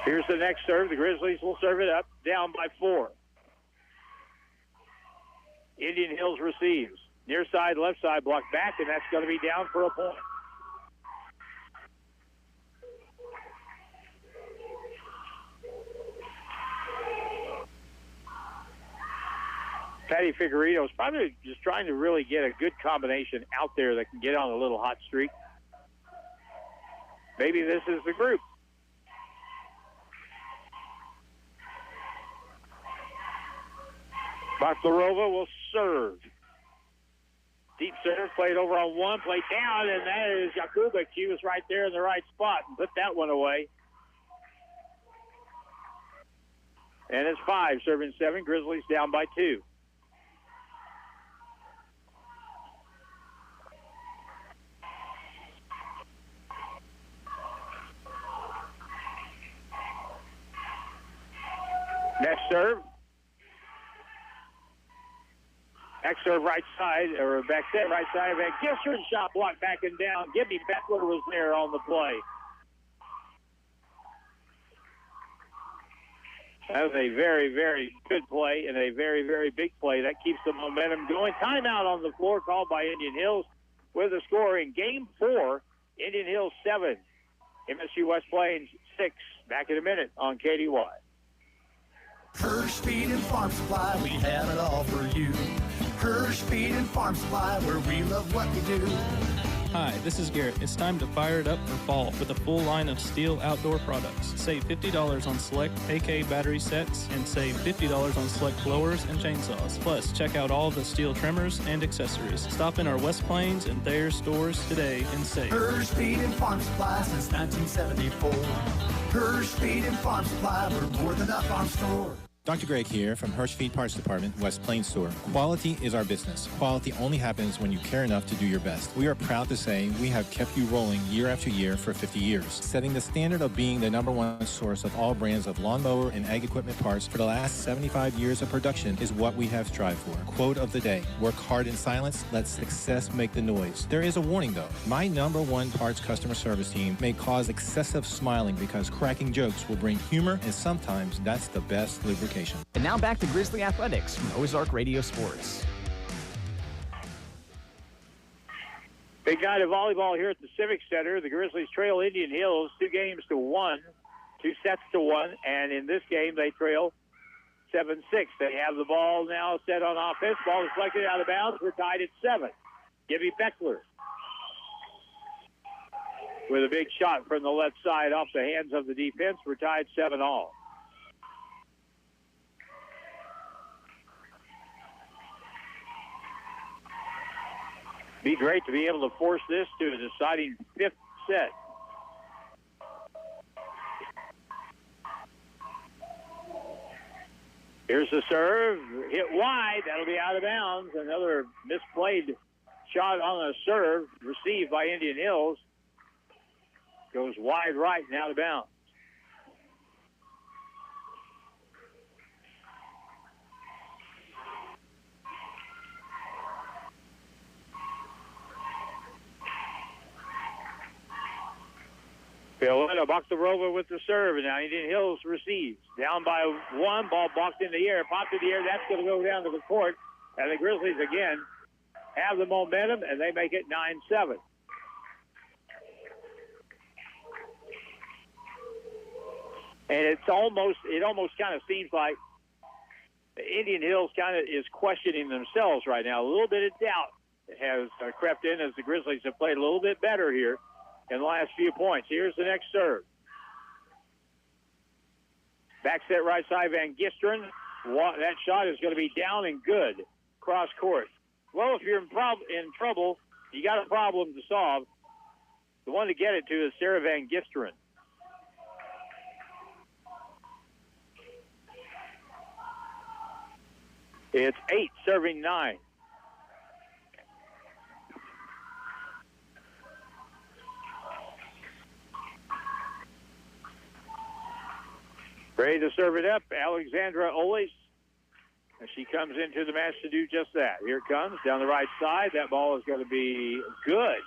Here's the next serve. The Grizzlies will serve it up, down by 4. Indian Hills receives. Near side, left side, blocked back, and that's going to be down for a point. Patty Figueredo is probably just trying to really get a good combination out there that can get on a little hot streak. Maybe this is the group. Baklarova will serve. Deep serve, played over on 1, played down, and that is Jakubik. She was right there in the right spot and put that one away. And it's 5, serving 7. Grizzlies down by 2. Next serve. Next serve right side, or back set right side. Van Gisteren shot blocked back and down. Gibby Beckler was there on the play. That was a very, very good play and a very, very big play. That keeps the momentum going. Timeout on the floor called by Indian Hills with a score in Game 4. Indian Hills 7, MSU West Plains 6. Back in a minute on KDY. Hirsch Feed and Farm Supply, we have it all for you. Hirsch Feed and Farm Supply, where we love what we do. Hi, this is Garrett. It's time to fire it up for fall with a full line of steel outdoor products. Save $50 on select AK battery sets and save $50 on select blowers and chainsaws. Plus, check out all the steel trimmers and accessories. Stop in our West Plains and Thayer stores today and save. Hirsch Feed and Farm Supply since 1974. Hirsch Feed and Farm Supply, we're more than a farm store. Dr. Greg here from Hirsch Feed Parts Department, West Plains Store. Quality is our business. Quality only happens when you care enough to do your best. We are proud to say we have kept you rolling year after year for 50 years, setting the standard of being the #1 source of all brands of lawnmower and ag equipment parts for the last 75 years of production is what we have strived for. Quote of the day: work hard in silence, let success make the noise. There is a warning though. My #1 parts customer service team may cause excessive smiling because cracking jokes will bring humor, and sometimes that's the best lubrication. And now back to Grizzly Athletics from Ozark Radio Sports. Big night of volleyball here at the Civic Center. The Grizzlies trail Indian Hills 2-1, 2 sets to 1, and in this game they trail 7-6. They have the ball now set on offense. Ball deflected out of bounds. We're tied at 7. Gibby Beckler with a big shot from the left side off the hands of the defense. We're tied 7-all. Be great to be able to force this to a deciding 5th set. Here's the serve, hit wide. That'll be out of bounds. Another misplayed shot on a serve received by Indian Hills. Goes wide right and out of bounds. Violetta Bakhtarova with the serve, and now Indian Hills receives. Down by 1, ball balked in the air, popped in the air. That's going to go down to the court, and the Grizzlies again have the momentum, and they make it 9-7. And it almost kind of seems like Indian Hills kind of is questioning themselves right now. A little bit of doubt has crept in as the Grizzlies have played a little bit better here in the last few points. Here's the next serve. Back set right side, Van Gisteren. That shot is going to be down and good. Cross court. Well, if you're in trouble, you got a problem to solve. The one to get it to is Sarah Van Gisteren. It's 8, serving 9. Ready to serve it up, Alexandra Oles. And she comes into the match to do just that. Here it comes, down the right side. That ball is going to be good.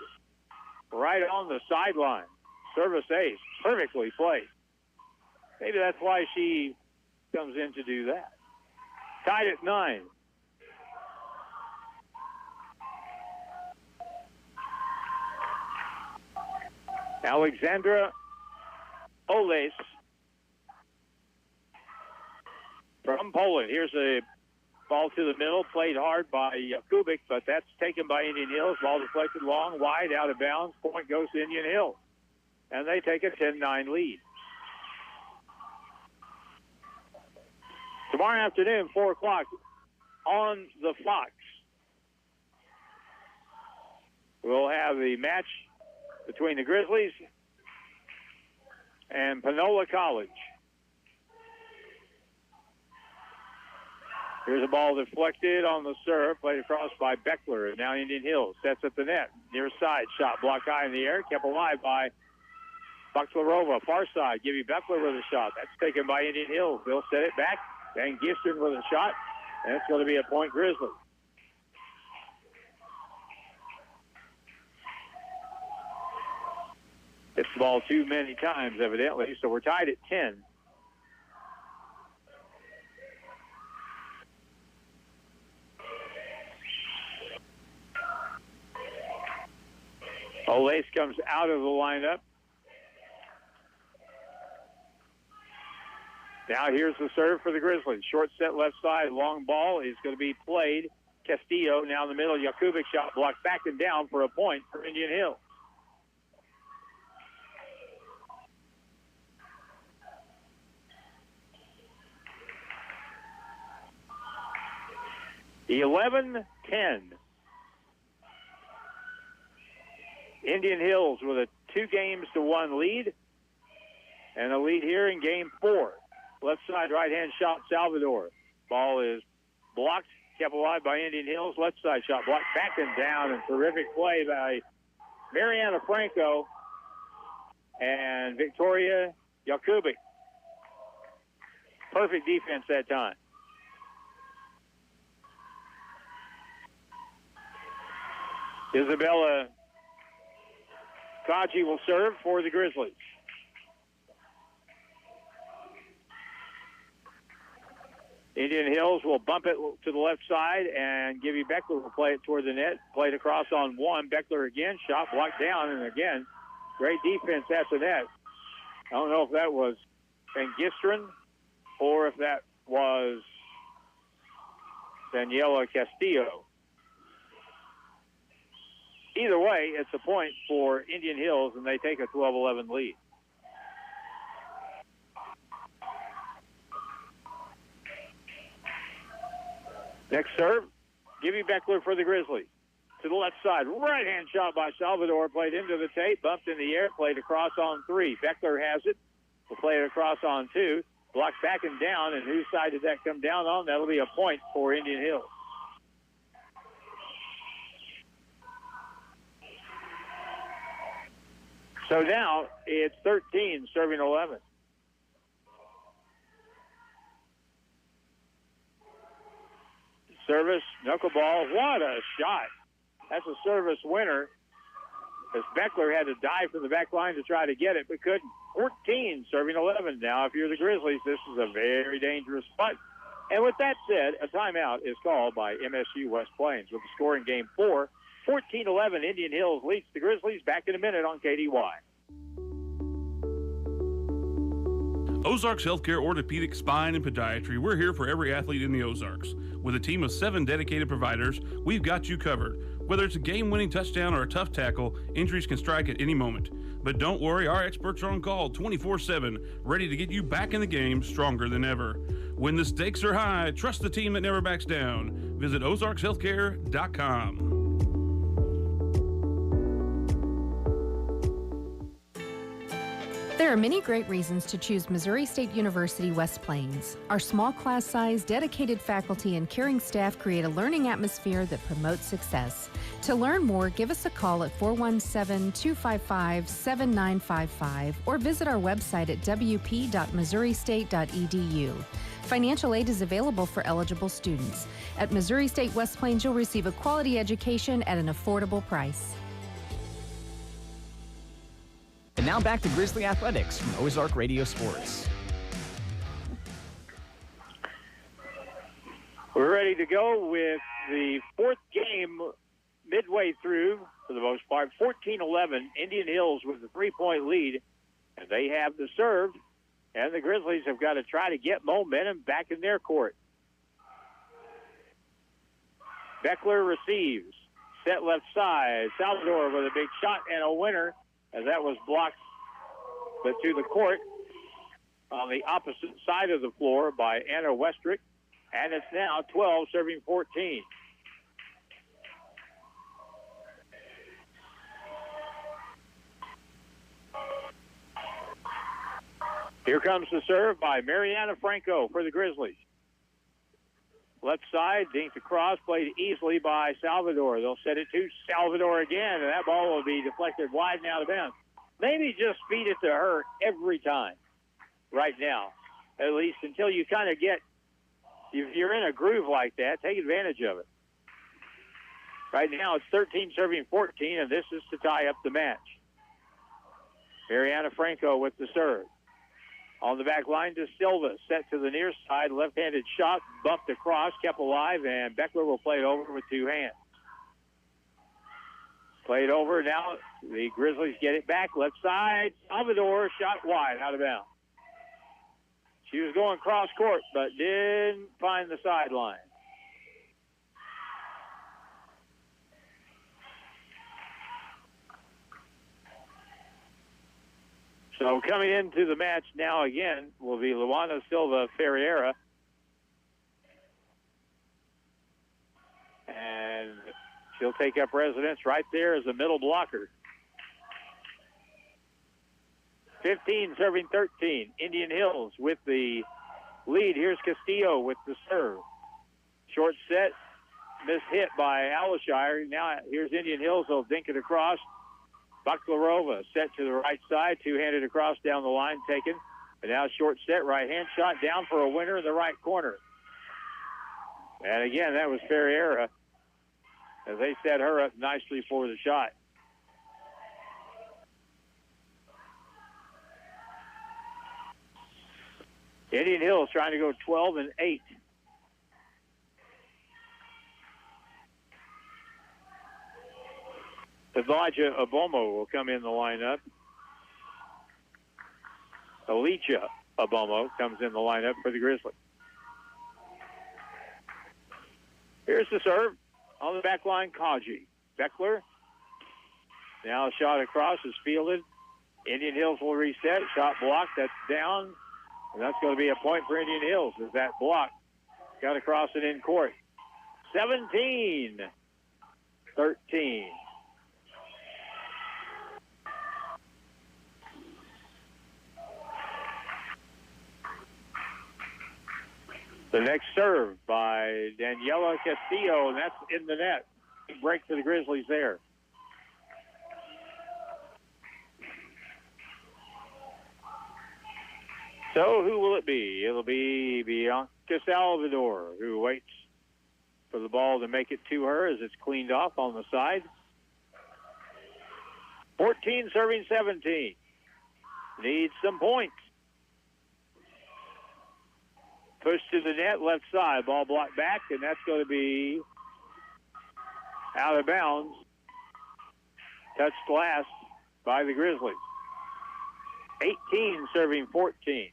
Right on the sideline. Service ace. Perfectly played. Maybe that's why she comes in to do that. Tied at 9. Alexandra Oles from Poland. Here's a ball to the middle, played hard by Kubik, but that's taken by Indian Hills. Ball deflected long, wide, out of bounds. Point goes to Indian Hills. And they take a 10-9 lead. Tomorrow afternoon, 4 o'clock, on the Fox, we'll have the match between the Grizzlies and Panola College. Here's a ball deflected on the serve, played across by Beckler, and now Indian Hills sets at the net. Near side, shot blocked high in the air, kept alive by Bakhtarova. Far side, Gibby Beckler with a shot. That's taken by Indian Hills. They'll set it back. Van Gisteren with a shot, and it's going to be a point Grizzly. It's the ball too many times, evidently, so we're tied at 10. Olace comes out of the lineup. Now here's the serve for the Grizzlies. Short set left side, long ball is going to be played. Castillo now in the middle. Jakubik shot blocked back and down for a point for Indian Hill. The 11-10. Indian Hills with a 2-1 lead, and a lead here in game 4. left side, right-hand shot, Salvador. Ball is blocked, kept alive by Indian Hills. Left side shot blocked, back and down, and terrific play by Mariana Franco and Victoria Yakubic. Perfect defense that time. Isabella Kaji will serve for the Grizzlies. Indian Hills will bump it to the left side, and Gibby Beckler will play it toward the net. Played across on one. Beckler again, shot blocked down, and again, great defense after that. I don't know if that was Van Gisteren or if that was Daniela Castillo. Either way, it's a point for Indian Hills, and they take a 12-11 lead. Next serve, Gibby Beckler for the Grizzlies. To the left side, right-hand shot by Salvador, played into the tape, bumped in the air, played across on three. Beckler has it, will play it across on two, blocked back and down, and whose side did that come down on? That'll be a point for Indian Hills. So now it's 13 serving 11. Service, knuckleball, what a shot. That's a service winner, as Beckler had to dive from the back line to try to get it, but couldn't. 14 serving 11. Now, if you're the Grizzlies, this is a very dangerous putt. And with that said, a timeout is called by MSU West Plains with the score in game 4. 14-11, Indian Hills leads the Grizzlies. Back in a minute on KDY. Ozarks Healthcare Orthopedic, Spine, and Podiatry. We're here for every athlete in the Ozarks. With a team of 7 dedicated providers, we've got you covered. Whether it's a game-winning touchdown or a tough tackle, injuries can strike at any moment. But don't worry, our experts are on call 24/7, ready to get you back in the game stronger than ever. When the stakes are high, trust the team that never backs down. Visit ozarkshealthcare.com. There are many great reasons to choose Missouri State University West Plains. Our small class size, dedicated faculty, and caring staff create a learning atmosphere that promotes success. To learn more, give us a call at 417-255-7955 or visit our website at wp.missouristate.edu. Financial aid is available for eligible students. At Missouri State West Plains, you'll receive a quality education at an affordable price. And now back to Grizzly Athletics from Ozark Radio Sports. We're ready to go with the fourth game midway through, for the most part. 14-11, Indian Hills with a 3-point lead, and they have the serve, and the Grizzlies have got to try to get momentum back in their court. Beckler receives, set left side. Salvador with a big shot and a winner, as that was blocked, but to the court on the opposite side of the floor by Anna Westrick, and it's now 12 serving 14. Here comes the serve by Mariana Franco for the Grizzlies. Left side, dinked across, played easily by Salvador. They'll set it to Salvador again, and that ball will be deflected wide and out of bounds. Maybe just feed it to her every time right now, at least until you kind of get, if you're in a groove like that, take advantage of it. Right now it's 13 serving 14, and this is to tie up the match. Mariana Franco with the serve. On the back line to Silva, set to the near side, left-handed shot, bumped across, kept alive, and Beckler will play it over with two hands. Played over, now the Grizzlies get it back, left side, Salvador, shot wide, out of bounds. She was going cross court, but didn't find the sideline. So coming into the match now again will be Luana Silva Ferreira. And she'll take up residence right there as a middle blocker. 15 serving 13. Indian Hills with the lead. Here's Castillo with the serve. Short set, missed hit by Alshire. Now here's Indian Hills. They'll dink it across. Baklarova set to the right side, two-handed across down the line, taken. And now short set, right-hand shot down for a winner in the right corner. And again, that was Ferreira as they set her up nicely for the shot. Indian Hills trying to go 12-8. Elijah Abomo will come in the lineup. Elijah Abomo comes in the lineup for the Grizzlies. Here's the serve on the back line, Kaji. Beckler. Now a shot across is fielded. Indian Hills will reset. Shot blocked. That's down. And that's going to be a point for Indian Hills as that block got across it in court. 17-13. The next serve by Daniela Castillo, and that's in the net. Big break for the Grizzlies there. So who will it be? It'll be Bianca Salvador, who waits for the ball to make it to her as it's cleaned off on the side. 14 serving 17. Needs some points. Push to the net, left side. Ball blocked back, and that's going to be out of bounds. Touched glass by the Grizzlies. 18 serving 14.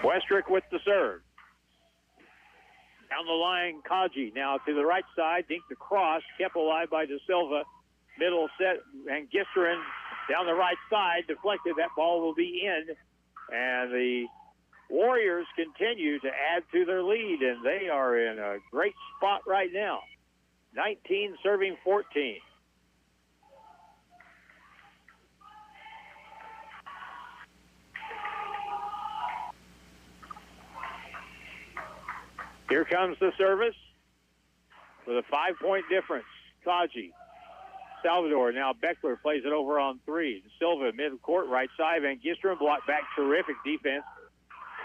Westrick with the serve. Down the line, Kaji. Now to the right side, dinked across, kept alive by De Silva. Middle set, and Gisterin down the right side, deflected. That ball will be in. And the Warriors continue to add to their lead, and they are in a great spot right now. 19 serving 14. Here comes the service with a 5-point difference. Kaji. Salvador. Now Beckler plays it over on three. Silva, mid-court, right side. Van Gisteren blocked back. Terrific defense.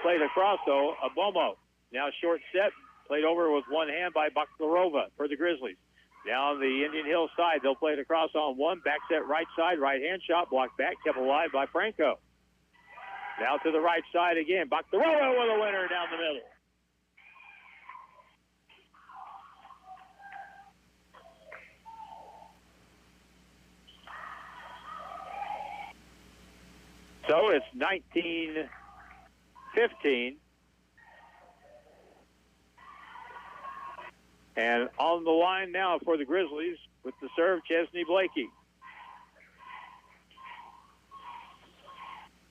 Played across, though. Abomo. Now short set. Played over with one hand by Baklarova for the Grizzlies. Down the Indian Hills side. They'll play it across on one. Back set right side. Right-hand shot. Blocked back. Kept alive by Franco. Now to the right side again. Baklarova with a winner down the middle. So it's 19-15. And on the line now for the Grizzlies with the serve, Chesney Blakey.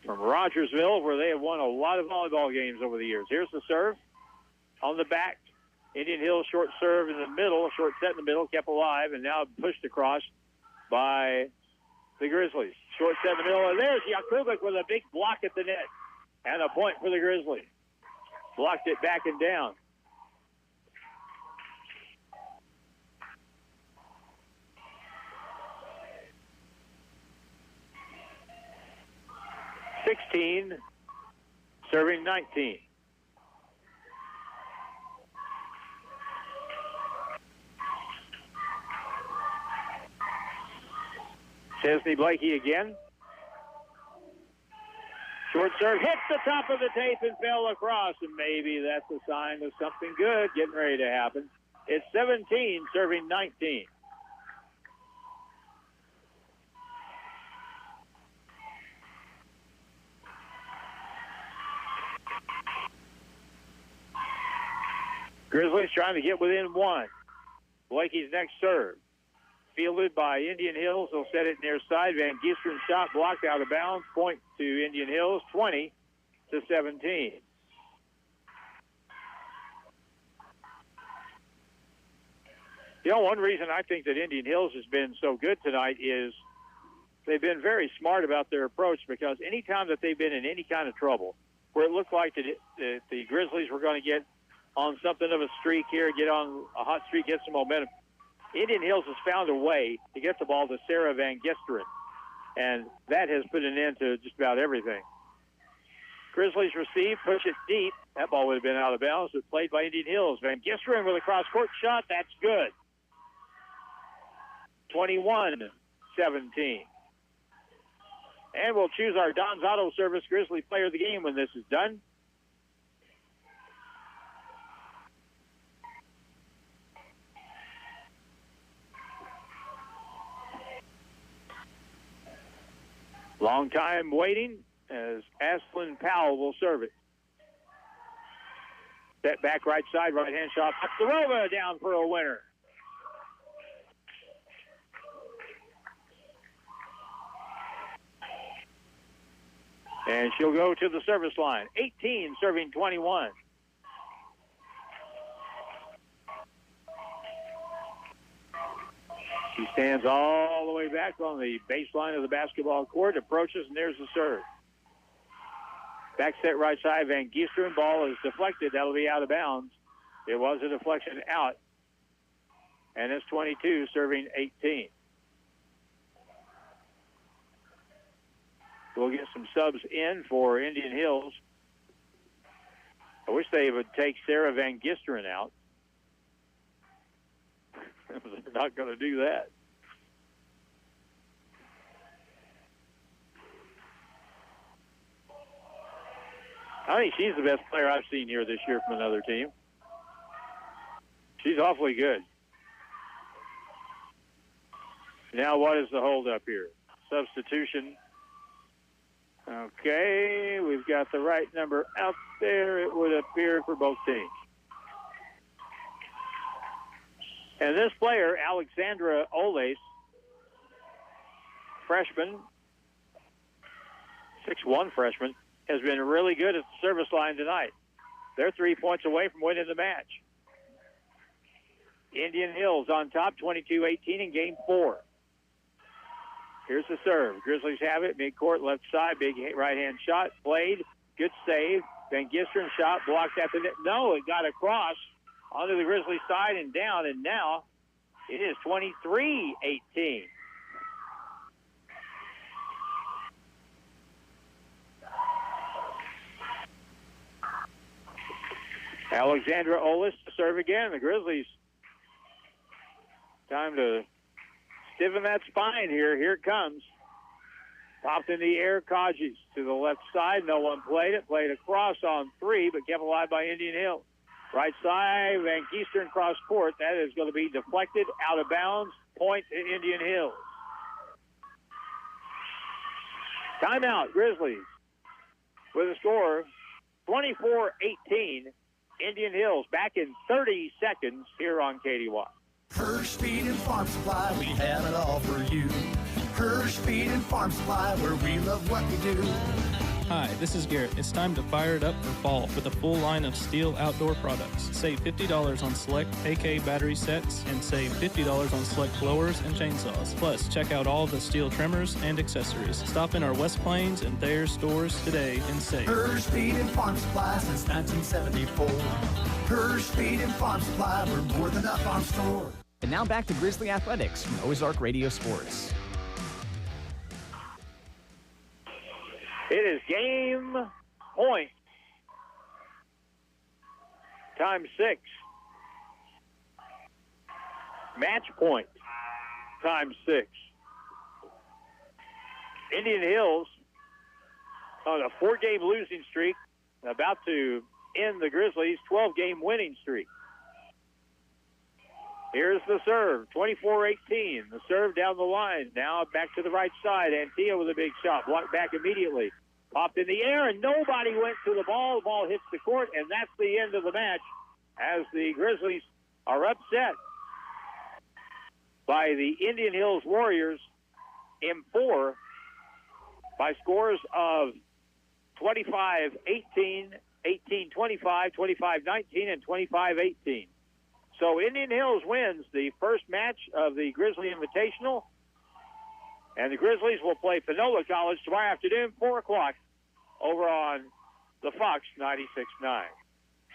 From Rogersville, where they have won a lot of volleyball games over the years. Here's the serve on the back. Indian Hills short serve in the middle, short set in the middle, kept alive, and now pushed across by the Grizzlies. Short set in the middle, and there's Jakubik with a big block at the net. And a point for the Grizzlies. Blocked it back and down. (16) serving 19. Chesney Blakey again. Short serve hits the top of the tape and fell across, and maybe that's a sign of something good getting ready to happen. It's 17 serving 19. Grizzlies trying to get within one. Blakey's next serve. Fielded by Indian Hills. They'll set it near side. Van Gisteren shot blocked out of bounds. Point to Indian Hills, 20-17. You know, one reason I think that Indian Hills has been so good tonight is they've been very smart about their approach, because any time that they've been in any kind of trouble, where it looked like the Grizzlies were going to get on something of a streak here, get on a hot streak, get some momentum, Indian Hills has found a way to get the ball to Sarah Van Gisteren, and that has put an end to just about everything. Grizzlies receive, push it deep. That ball would have been out of bounds, but played by Indian Hills. Van Gisteren with a cross-court shot. That's good. 21-17. And we'll choose our Don's Auto Service Grizzly player of the game when this is done. Long time waiting as Ashlyn Powell will serve it. Set back right side, right-hand shot. Akbarova down for a winner. And she'll go to the service line. 18 serving 21. She stands all the way back on the baseline of the basketball court, approaches, and there's the serve. Back set right side, Van Gisteren. Ball is deflected. That'll be out of bounds. It was a deflection out. And it's 22 serving 18. We'll get some subs in for Indian Hills. I wish they would take Sarah Van Gisteren out. They're not going to do that. I think she's the best player I've seen here this year from another team. She's awfully good. Now what is the holdup here? Substitution. Okay, we've got the right number out there, it would appear, for both teams. And this player, Alexandra Oles, freshman, 6'1" freshman, has been really good at the service line tonight. They're 3 points away from winning the match. Indian Hills on top, 22-18 in game 4. Here's the serve. Grizzlies have it. Midcourt, left side. Big right-hand shot. Played. Good save. Van Gisteren shot. Blocked at the net. No, it got across onto the Grizzlies side and down. And now it is 23-18. Alexandra Olis to serve again. The Grizzlies, time to stiffen that spine here. Here it comes. Popped in the air, Kaji's to the left side. No one played it. Played across on 3, but kept alive by Indian Hill. Right side, Van Gisteren cross court. That is going to be deflected, out of bounds. Point to Indian Hills. Timeout, Grizzlies. With a score, 24-18. Indian Hills back in 30 seconds here on KDY. Hirsch Feed and Farm Supply, we have it all for you. Hirsch Feed and Farm Supply, where we love what we do. Hi, this is Garrett. It's time to fire it up for fall with a full line of Steel outdoor products. Save $50 on select AK battery sets and save $50 on select blowers and chainsaws. Plus, check out all the Steel trimmers and accessories. Stop in our West Plains and Thayer stores today and save. Hirsch Feed and Farm Supply since 1974. Hirsch Feed and Farm Supply, we're more than a farm store. And now back to Grizzly Athletics from Ozark Radio Sports. It is game point. Time 6. Match point. Time 6. Indian Hills on a 4-game losing streak, about to end the Grizzlies' 12-game winning streak. Here's the serve, 24-18. The serve down the line. Now back to the right side. Antia with a big shot. Blocked back immediately. Popped in the air, and nobody went to the ball. The ball hits the court, and that's the end of the match as the Grizzlies are upset by the Indian Hills Warriors in 4 by scores of 25-18, 18-25, 25-19, and 25-18. So Indian Hills wins the first match of the Grizzly Invitational, and the Grizzlies will play Panola College tomorrow afternoon, 4 o'clock, over on the Fox 96.9.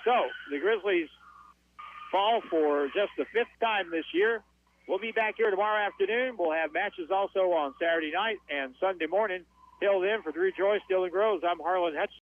So the Grizzlies fall for just the 5th time this year. We'll be back here tomorrow afternoon. We'll have matches also on Saturday night and Sunday morning. Till then, for Drew Joyce, Dylan Groves, I'm Harlan Hutchinson.